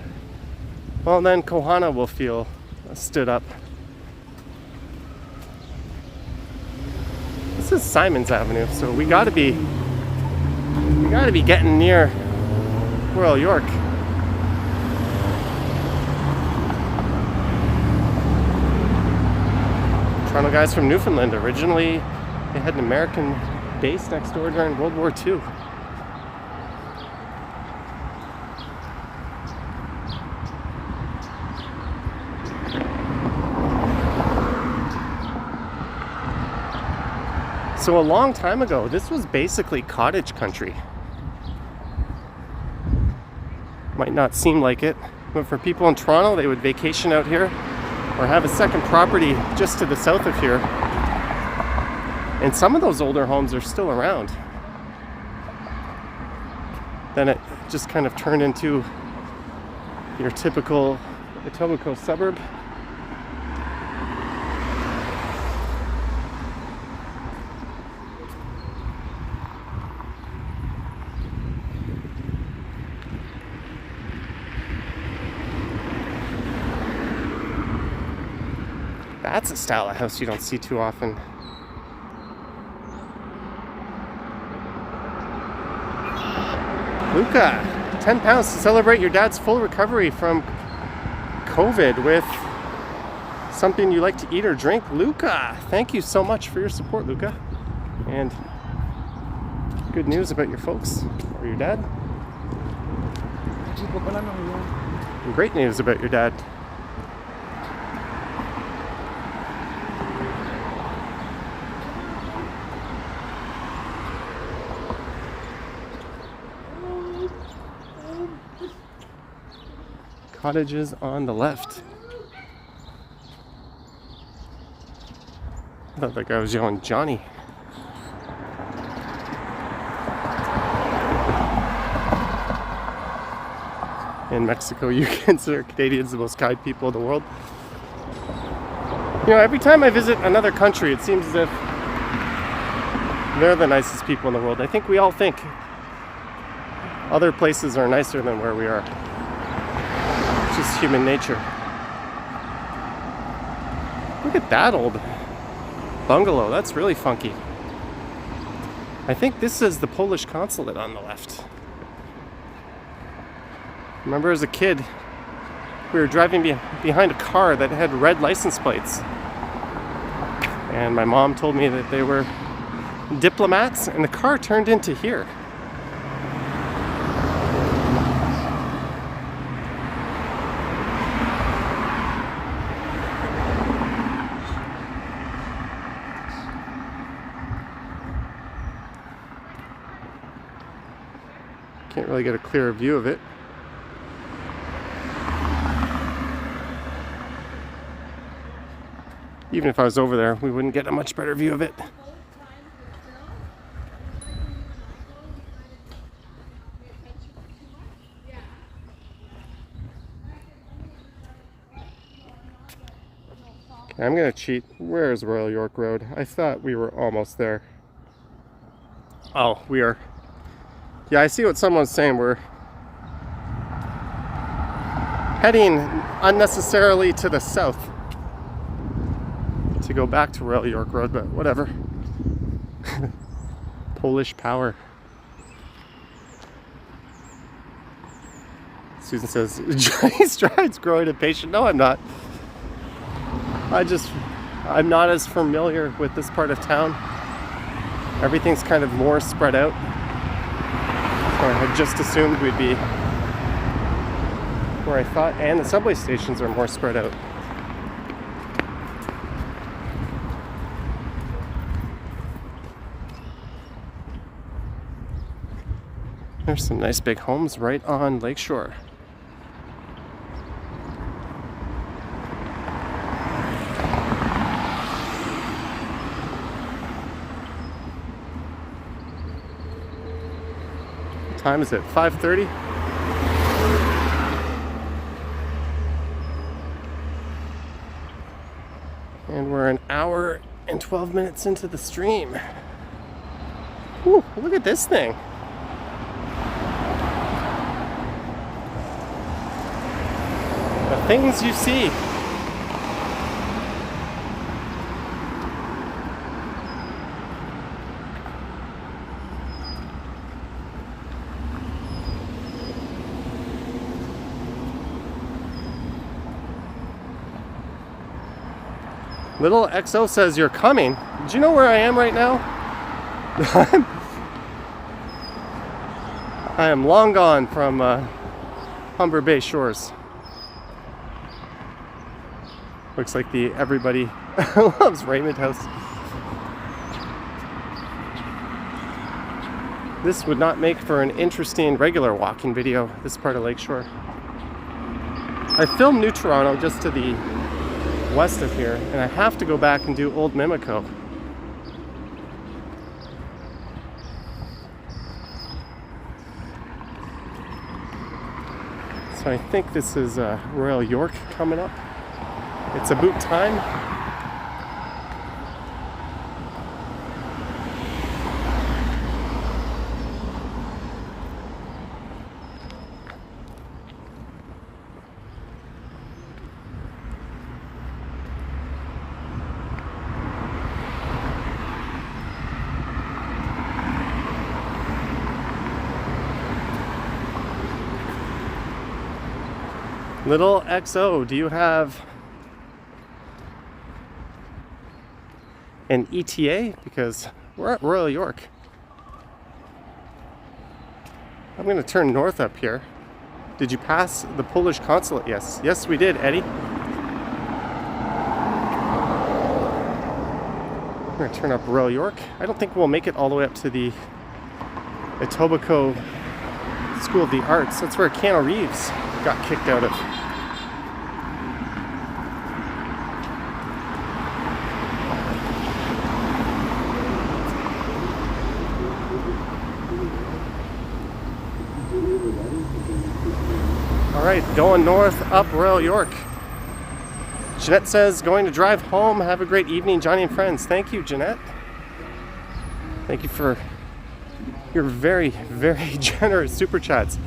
S1: Well, then Kohana will feel stood up. This is Simons Avenue, so we gotta be getting near Royal York. Toronto guys from Newfoundland. Originally, they had an American base next door during World War II. So a long time ago, this was basically cottage country. Might not seem like it, but for people in Toronto, they would vacation out here or have a second property just to the south of here. And some of those older homes are still around. Then it just kind of turned into your typical Etobicoke suburb. That's a style of house you don't see too often. Luca, 10 pounds to celebrate your dad's full recovery from COVID with something you like to eat or drink. Luca, thank you so much for your support, Luca. And good news about your folks or your dad. And great news about your dad. Cottages on the left. I thought that guy was yelling Johnny. In Mexico, you consider Canadians the most kind people in the world. You know, every time I visit another country, it seems as if they're the nicest people in the world. I think we all think other places are nicer than where we are. Just human nature. Look at that old bungalow. That's really funky. I think this is the Polish consulate on the left. Remember as a kid, we were driving behind a car that had red license plates. And my mom told me that they were diplomats, and the car turned into here. Can't really get a clearer view of it. Even if I was over there, we wouldn't get a much better view of it. Okay, I'm gonna cheat. Where is Royal York Road? I thought we were almost there. Oh, we are. Yeah, I see what someone's saying. We're heading unnecessarily to the south to go back to Royal York Road, but whatever. Polish power. Susan says, Johnny Stride's growing impatient. No, I'm not. I just I'm not as familiar with this part of town. Everything's kind of more spread out. So I had just assumed we'd be where I thought, and the subway stations are more spread out. There's some nice big homes right on Lakeshore. What time is it? 5:30? And we're an hour and 12 minutes into the stream. Whew, look at this thing. The things you see. Little XO says you're coming. Do you know where I am right now? I am long gone from Humber Bay shores. Looks like the everybody loves Raymond house. This would not make for an interesting regular walking video, this part of Lakeshore. I filmed New Toronto just to the west of here, and I have to go back and do Old Mimico. So I think this is Royal York coming up. It's about time. Little XO, do you have an ETA? Because we're at Royal York. I'm going to turn north up here. Did you pass the Polish consulate? Yes. Yes, we did, Eddie. We're going to turn up Royal York. I don't think we'll make it all the way up to the Etobicoke School of the Arts. That's where Keanu Reeves got kicked out of. Alright, going north up Royal York. Jeanette says, going to drive home. Have a great evening, Johnny and friends. Thank you, Jeanette. Thank you for your very, very generous super chats.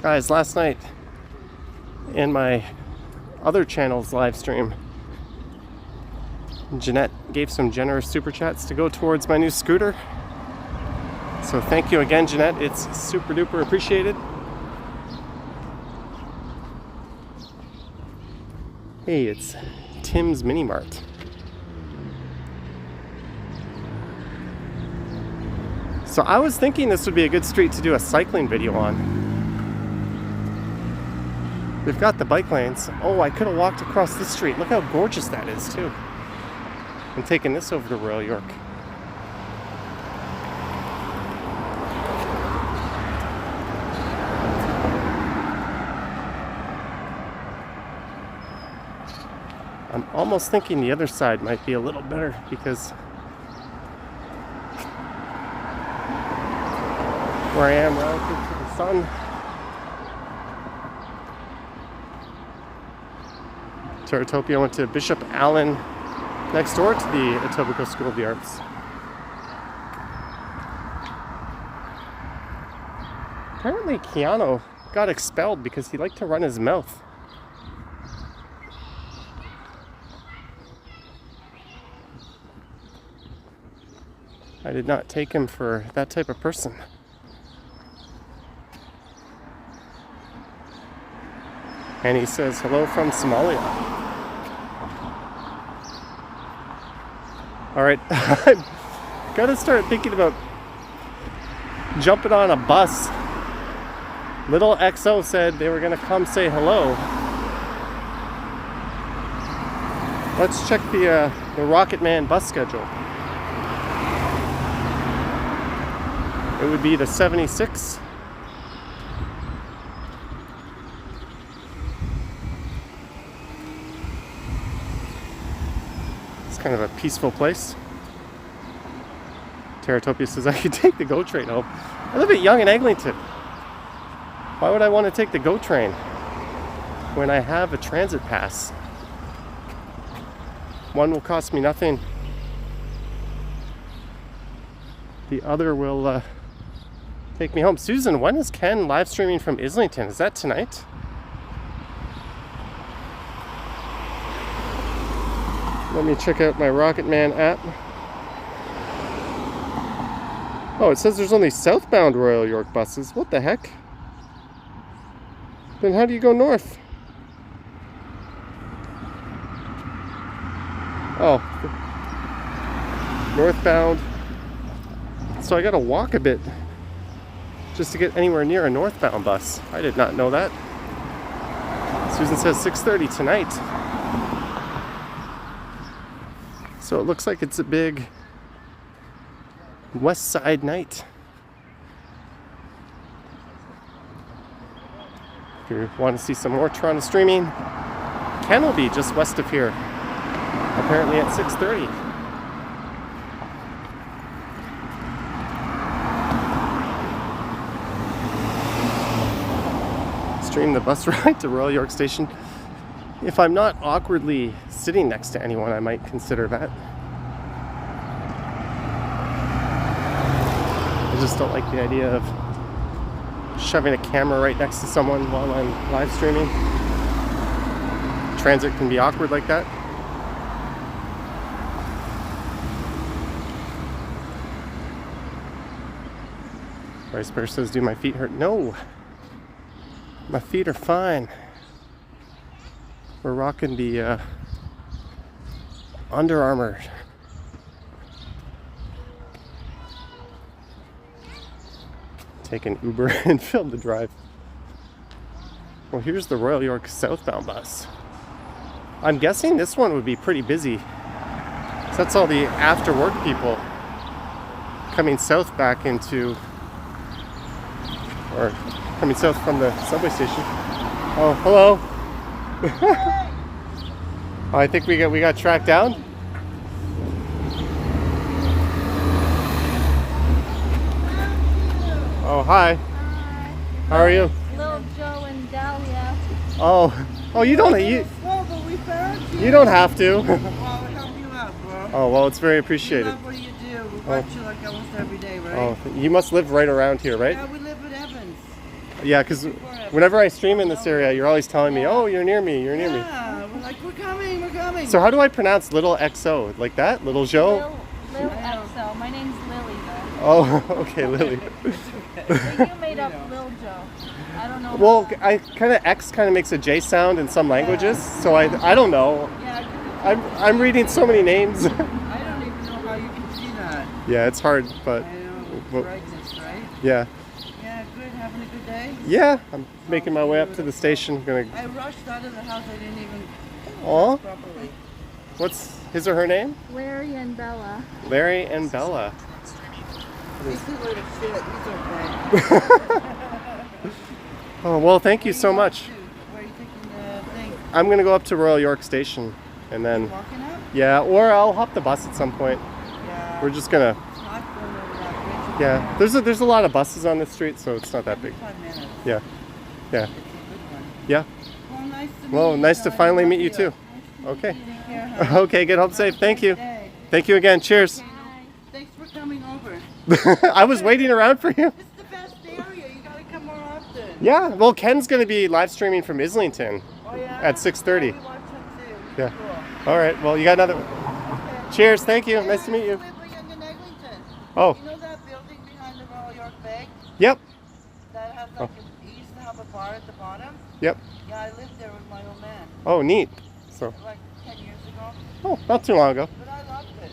S1: Guys, last night in my other channel's live stream, Jeanette gave some generous super chats to go towards my new scooter. So thank you again, Jeanette. It's super duper appreciated. Hey, it's Tim's Mini Mart. So I was thinking this would be a good street to do a cycling video on. They've got the bike lanes. Oh, I could have walked across this street. Look how gorgeous that is, too. I'm taking this over to Royal York. I'm almost thinking the other side might be a little better because where I am relative to the sun. Teratopia went to Bishop Allen next door to the Etobicoke School of the Arts. Apparently Keanu got expelled because he liked to run his mouth. I did not take him for that type of person. And he says hello from Somalia. All right, I gotta start thinking about jumping on a bus. Little XO said they were gonna come say hello. Let's check the Rocket Man bus schedule. It would be the 76. It's kind of a peaceful place. Teratopia says I could take the GO train home. I live at Yonge and Eglinton. Why would I want to take the GO train when I have a transit pass? One will cost me nothing. The other will take me home. Susan, when is Ken live streaming from Islington? Is that tonight? Let me check out my Rocket Man app. Oh, it says there's only southbound Royal York buses. What the heck? Then how do you go north? Oh, northbound. So I gotta walk a bit just to get anywhere near a northbound bus. I did not know that. Susan says 6:30 tonight. So it looks like it's a big West Side night. If you want to see some more Toronto streaming, Ken will be just west of here, apparently at 6:30. Stream the bus ride to Royal York Station. If I'm not awkwardly sitting next to anyone, I might consider that. I just don't like the idea of shoving a camera right next to someone while I'm live streaming. Transit can be awkward like that. Vice Bear says, do my feet hurt? No, my feet are fine. We're rocking the Under Armour. Take an Uber and film the drive. Well, here's the Royal York southbound bus. I'm guessing this one would be pretty busy. So that's all the after work people coming south back into, or coming south from the subway station. Oh, hello. Oh, I think we got tracked down. Oh, hi.
S3: Hi.
S1: How are you?
S3: Little Joe and Dahlia.
S1: Oh, you don't you don't have to.
S4: Well, we'll help you out, bro.
S1: Oh, well, it's very
S4: We
S1: appreciated.
S4: love what you do. We watch you like almost every day, right?
S1: Oh, you must live right around here, right?
S4: Yeah, we live in Evans.
S1: Yeah, because whenever I stream in this area, you're always telling me, "Oh, you're near me, you're near me."
S4: Yeah, we're like, we're coming, we're coming.
S1: So how do I pronounce Little XO? Like that? Little Joe?
S3: Lil XO. My name's Lily, though.
S1: Oh, okay, Lily.
S3: But you made up Lil Joe. I don't know.
S1: Well,
S3: about that.
S1: X kind of makes a J sound in some languages, so I don't know.
S4: Yeah,
S1: I'm reading so many names.
S4: I don't even know how you can see that.
S1: Yeah, it's hard, but
S4: I know,
S1: well,
S4: brightness, right?
S1: yeah.
S4: Yeah, good, having a good day?
S1: Yeah, I'm making my way up to the station. Gonna.
S4: I rushed out of the house, I didn't even
S1: Aw,
S4: properly.
S1: what's his or her name?
S3: Larry and Bella.
S1: Larry and Bella.
S4: These two little shit, he's okay.
S1: Oh well, thank you so much.
S4: Where are you taking the thing?
S1: I'm gonna go up to Royal York Station, and then
S4: Walking up?
S1: yeah, or I'll hop the bus at some point.
S4: Yeah.
S1: We're just gonna.
S4: It's not going over that bridge.
S1: Yeah, there's a lot of buses on this street, so it's not that big.
S4: 5 minutes.
S1: Yeah, yeah,
S4: It's a good one.
S1: yeah.
S4: Well, nice to meet
S1: Well,
S4: you.
S1: nice to
S4: I
S1: finally
S4: love
S1: meet you too. Okay.
S4: Take care, honey.
S1: Okay, get home safe. Thank you.
S4: Day.
S1: Thank you again. Cheers.
S4: Thanks for coming over.
S1: I was waiting around for you.
S4: It's the best area. You gotta come more often.
S1: Yeah, well, Ken's going to be live streaming from Islington
S4: Oh yeah.
S1: at 6:30.
S4: Yeah, we watch him too.
S1: Yeah.
S4: Cool.
S1: All right, well, you got another.
S4: Okay.
S1: Cheers. Thank you. Nice to meet you.
S4: I live in Eglinton.
S1: Oh,
S4: You know that building behind the Royal York Bank
S1: yep,
S4: that has like it used to have a bar at the bottom?
S1: yep.
S4: Yeah, I lived there with my old man
S1: Oh, neat. So,
S4: like 10 years ago.
S1: oh, not too long ago.
S4: But I loved it.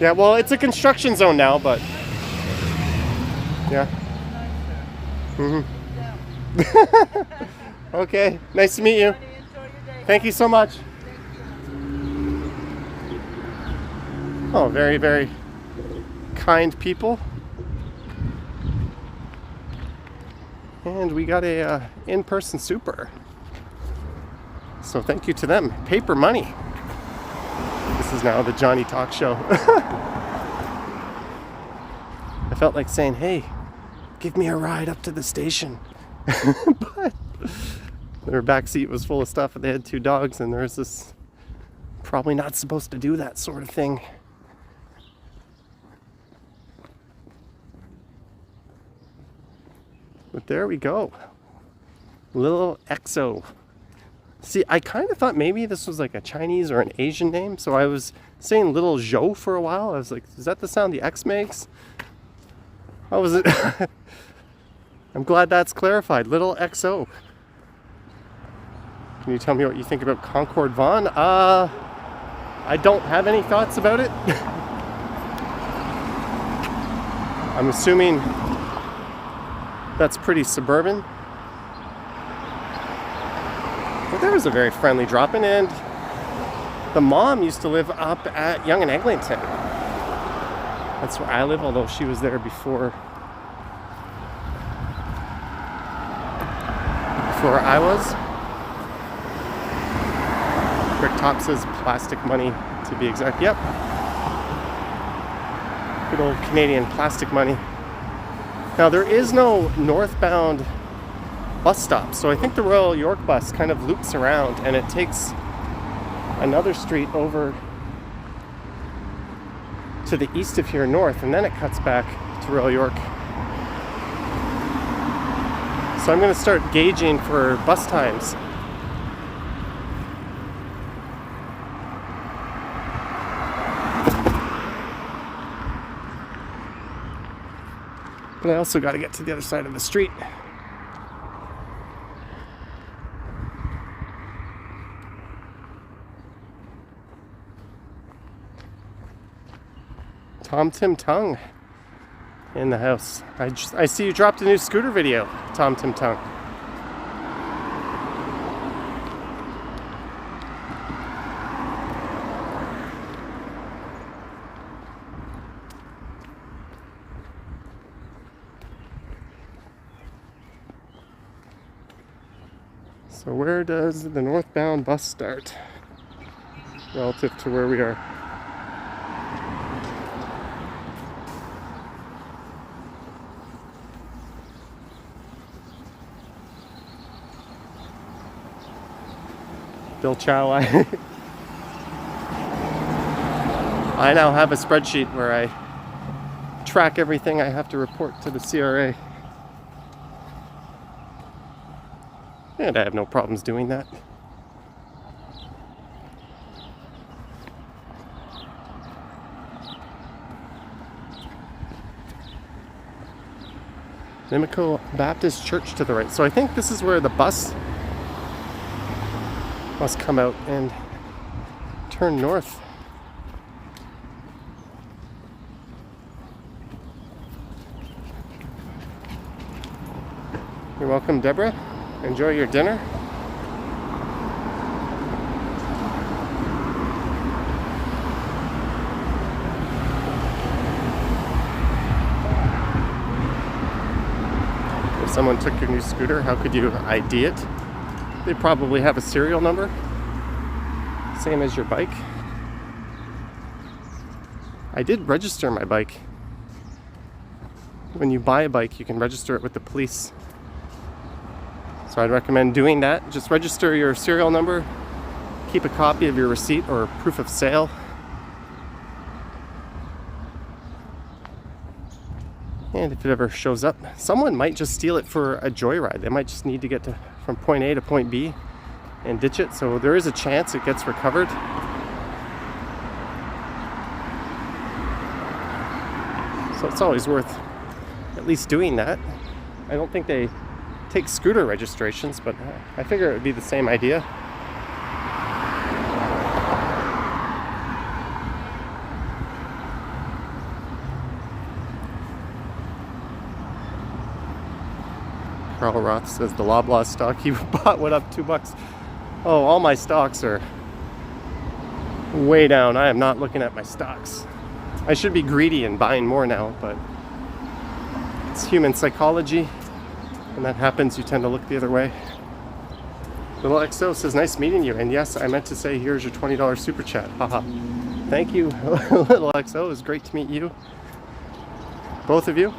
S1: Yeah, well, it's a construction zone now, but yeah. Okay, nice to meet you. Thank you so much. Oh, very, very kind people. And we got a in-person super. So thank you to them. Paper money. This is now the Johnny Talk Show. I felt like saying, hey, give me a ride up to the station. But their back seat was full of stuff and they had 2 dogs, and there's this probably not supposed to do that sort of thing. But there we go. Little EXO. See, I kind of thought maybe this was like a Chinese or an Asian name, so I was saying Little Zhou for a while. I was like, is that the sound the X makes? How was it? I'm glad that's clarified. Little XO. Can you tell me what you think about Concord Vaughan? I don't have any thoughts about it. I'm assuming that's pretty suburban. But there was a very friendly drop-in, and the mom used to live up at Yonge and Eglinton. That's where I live, although she was there before I was. Rick Top says plastic money, to be exact. Yep. Good old Canadian plastic money. Now, there is no northbound bus stop, so I think the Royal York bus kind of loops around and it takes another street over to the east of here north, and then it cuts back to Royal York. So I'm going to start gauging for bus times. But I also got to get to the other side of the street. Tom Tim Tung in the house. I see you dropped a new scooter video, Tom Tim Tung. So where does the northbound bus start relative to where we are? Bill Chow, I now have a spreadsheet where I track everything I have to report to the CRA. And I have no problems doing that. Mimico Baptist Church to the right. So I think this is where the bus must come out and turn north. You're welcome, Deborah. Enjoy your dinner. If someone took your new scooter, how could you ID it? They probably have a serial number, same as your bike. I did register my bike. When you buy a bike, you can register it with the police. So I'd recommend doing that. Just register your serial number, keep a copy of your receipt or proof of sale. And if it ever shows up, someone might just steal it for a joyride. They might just need to get from point A to point B and ditch it. So there is a chance it gets recovered. So it's always worth at least doing that. I don't think they take scooter registrations, but I figure it would be the same idea. Carl Roth says the Loblaw stock he bought went up $2. Oh, all my stocks are way down. I am not looking at my stocks. I should be greedy and buying more now, but it's human psychology. When that happens, you tend to look the other way. Little XO says, nice meeting you. And yes, I meant to say, here's your $20 super chat. Haha. Thank you, Little XO. It was great to meet you. Both of you.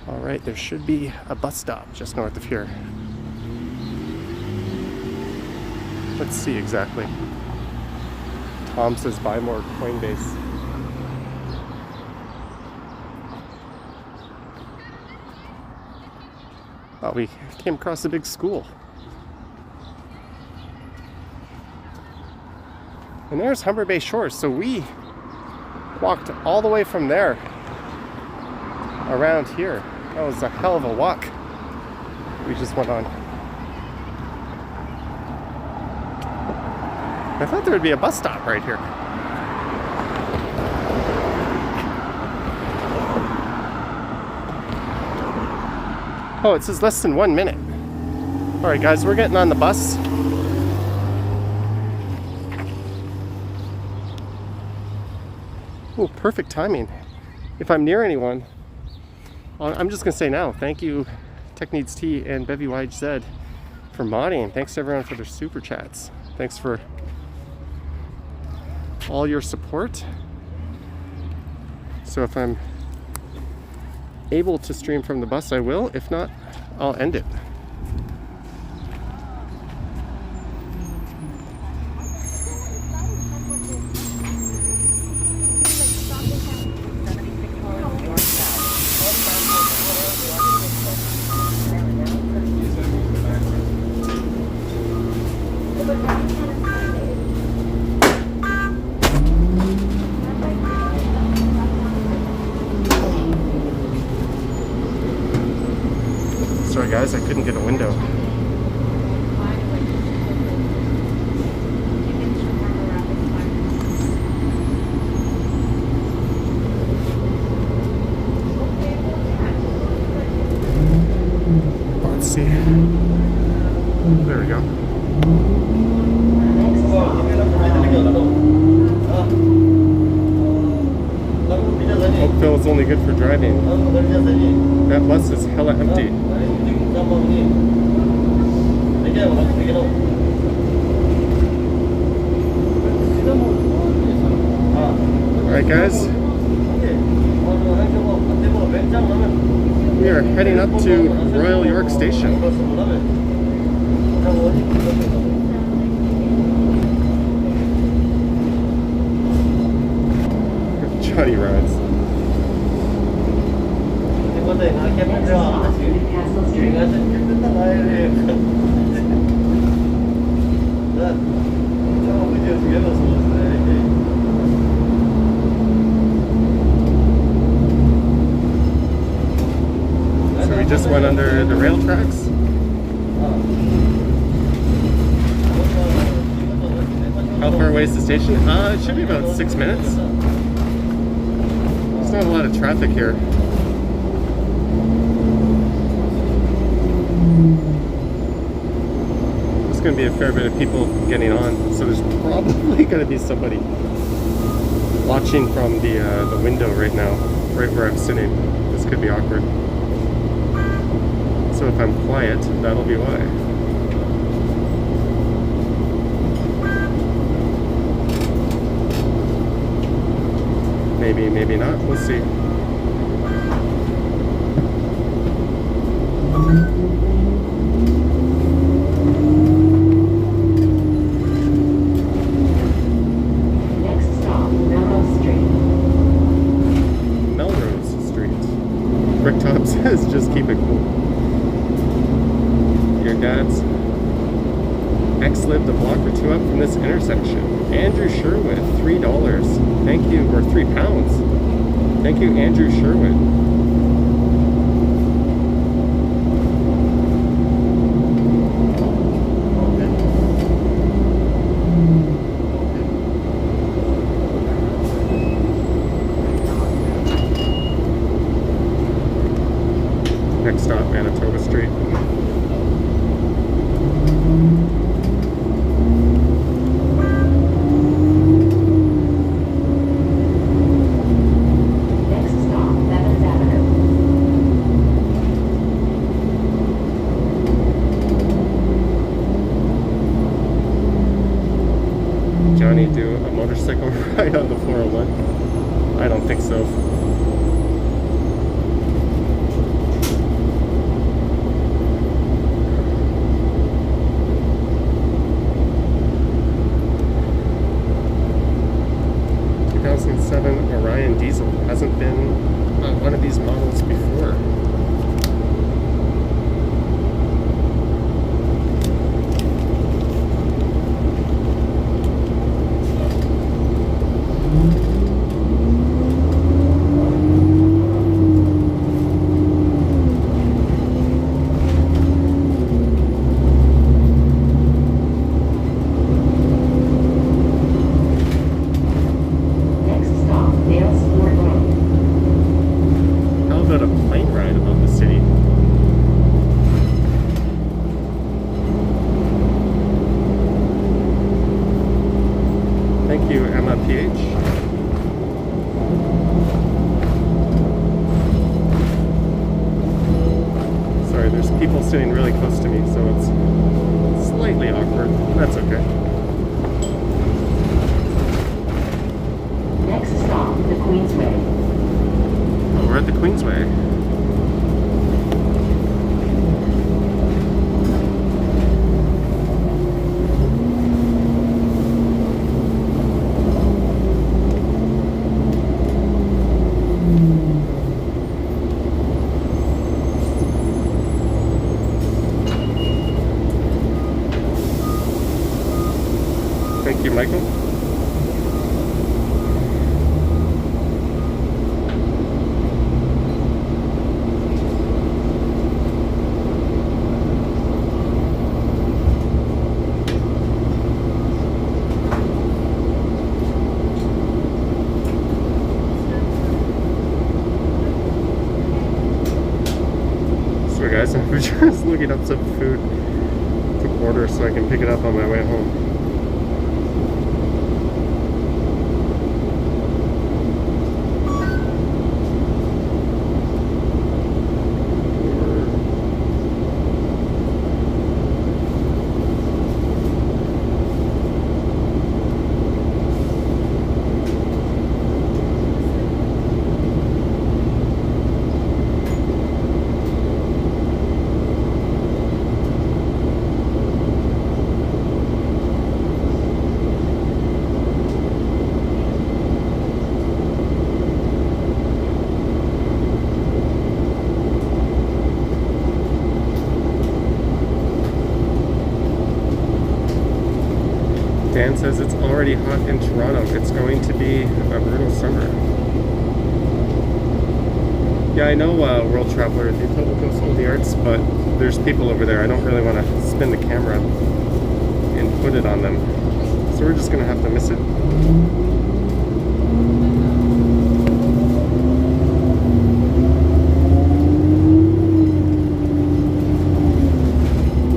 S1: All right, there should be a bus stop just north of here. Let's see exactly. Tom says buy more Coinbase. Oh, we came across a big school. And there's Humber Bay Shores. So we walked all the way from there around here. That was a hell of a walk we just went on. I thought there would be a bus stop right here. Oh, it says less than 1 minute. All right, guys, we're getting on the bus. Oh, perfect timing. If I'm near anyone, I'm just gonna say now, thank you, Tech Needs Tea and Bevy YZ for modding. Thanks to everyone for their super chats. Thanks for all your support. So if I'm able to stream from the bus, I will. If not, I'll end it. Sorry guys, I couldn't get a window. Let's see. There we go. Oakville is only good for driving. That bus is hella empty. Alright guys, we are heading up to Royal York Station. Johnny rides. So we just went under the rail tracks. How far away is the station? It should be about 6 minutes. There's not a lot of traffic here. There's going to be a fair bit of people getting on, so there's probably going to be somebody watching from the window right now, right where I'm sitting. This could be awkward. So if I'm quiet, that'll be why. Maybe, maybe not. We'll see.
S5: Next stop, Melrose Street.
S1: Melrose Street. Bricktop says, just keep it cool. Your dad's ex lived a block or two up from this intersection. Andrew Sherwood, $3. Thank you, or £3. Thank you, Andrew Sherwood. up Manitoba Street.
S5: Next stop, Evans Avenue.
S1: Johnny do a motorcycle ride on the 401? I don't think so. Orion diesel hasn't been one of these models before.
S5: Next stop, Dales Fort Road.
S1: How about a plane ride above the city? Thank you, Emma PH. Sorry, there's people sitting really close to me, so it's slightly awkward. That's okay.
S5: Next stop, the Queensway.
S1: Oh, we're at the Queensway. Thank you, Michael. So guys, I'm just looking up some food to order so I can pick it up on my way home. Dan says it's already hot in Toronto. It's going to be a brutal summer. Yeah, I know World Traveler, the Etobicoke of the Arts, but there's people over there. I don't really want to spin the camera and put it on them. So we're just going to have to miss it.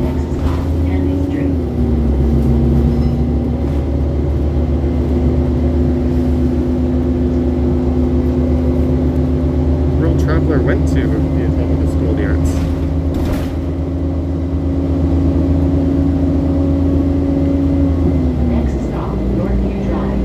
S5: Next stop, Henry Street.
S1: World Traveler went to the Etobicoke School of the Arts.
S5: Next stop, Northview Drive.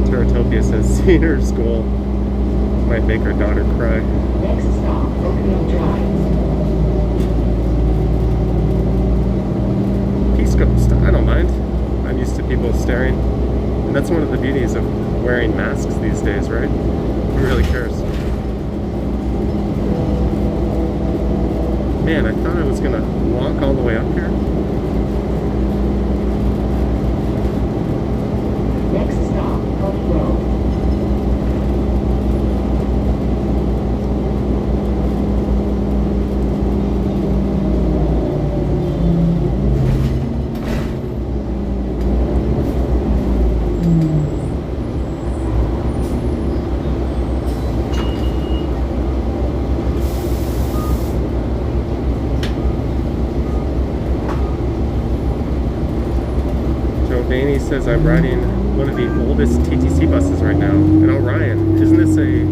S1: Teratopia says senior school might make her daughter cry.
S5: Next stop, Oakville Drive.
S1: Peace Ghost, I don't mind. I'm used to people staring. And that's one of the beauties of wearing masks these days, right? Who really cares? Man, I thought I was gonna walk all the way up here. Vaney says I'm riding one of the oldest TTC buses right now. And Orion, isn't this a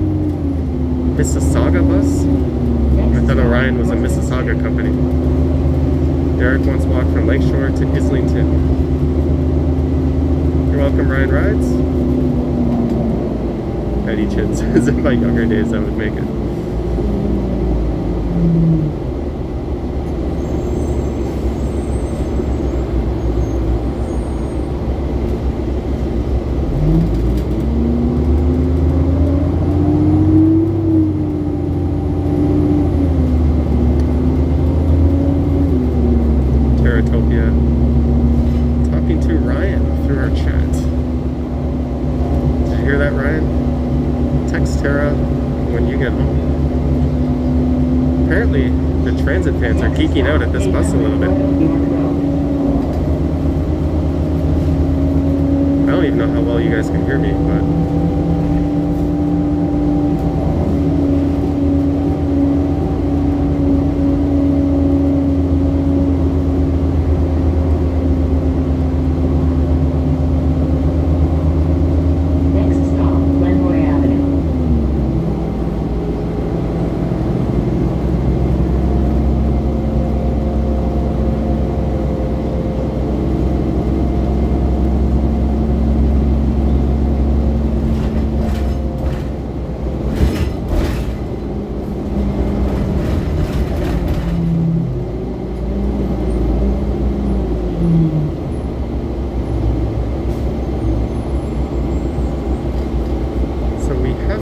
S1: Mississauga bus? I thought Orion was a Mississauga company. Derek wants to walk from Lakeshore to Islington. You're welcome, Ryan Rides. Eddie Chin says in my younger days I would make it. Talking to Ryan through our chat. Did you hear that, Ryan? Text Tara when you get home. Apparently, the transit fans are geeking out at this bus a little bit. I don't even know how well you guys can hear me, but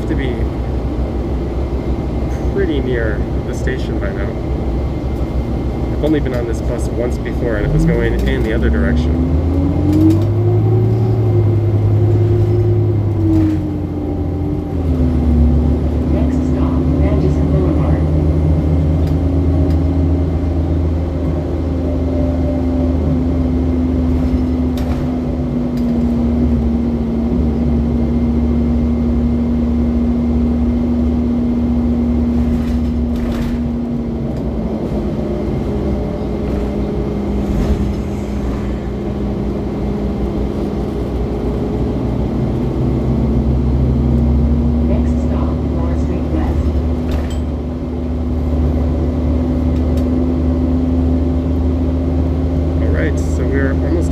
S1: to be pretty near the station by now. I've only been on this bus once before and it was going in the other direction.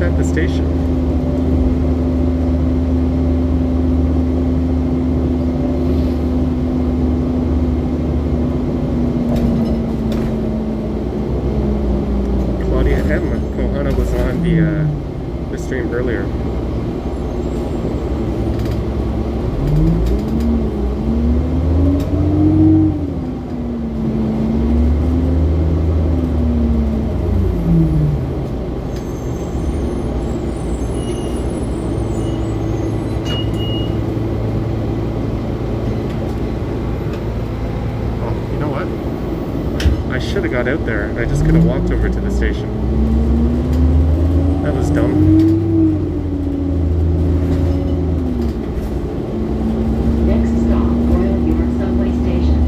S1: At the station. Claudia M. Kohana was on the stream earlier. I should have got out there. I just could have walked over to the station. That was dumb.
S5: Next stop, Royal York Subway Station.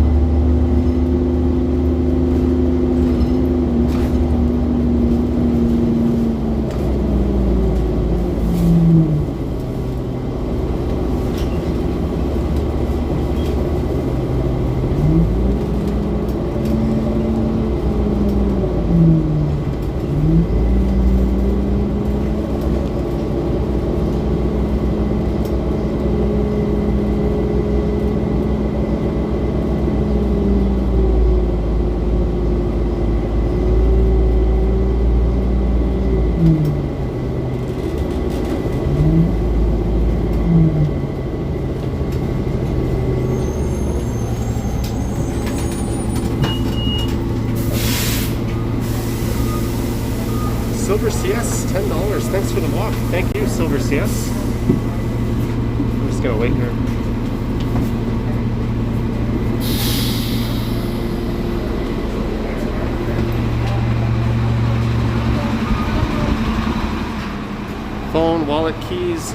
S1: Silver CS, $10. Thanks for the walk. Thank you, Silver CS. I'm just gonna wait here. Phone, wallet, keys.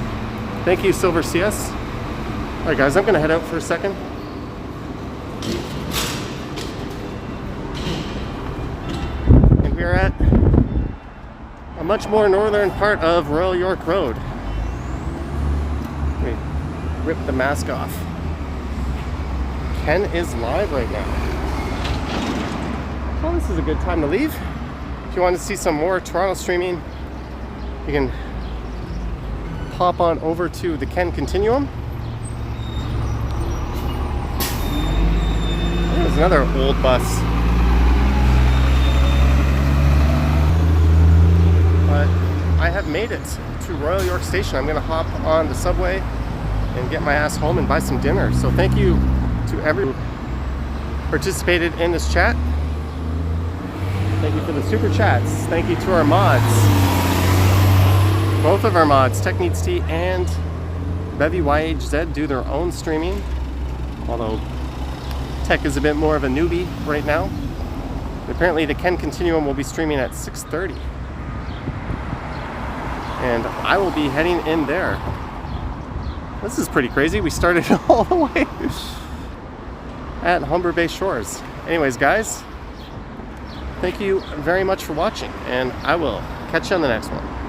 S1: Thank you, Silver CS. All right, guys, I'm gonna head out for a second. And we're at a much more northern part of Royal York Road. Let me rip the mask off. Ken is live right now. Well, this is a good time to leave. If you want to see some more Toronto streaming, you can pop on over to the Ken Continuum. There's another old bus. But I have made it to Royal York Station. I'm gonna hop on the subway and get my ass home and buy some dinner. So thank you to everyone who participated in this chat. Thank you for the super chats. Thank you to our mods. Both of our mods, Techneeds T and Bevy YHZ, do their own streaming. Although Tech is a bit more of a newbie right now. Apparently the Ken Continuum will be streaming at 6:30. And I will be heading in there. This is pretty crazy. We started all the way at Humber Bay Shores. Anyways, guys, thank you very much for watching, and I will catch you on the next one.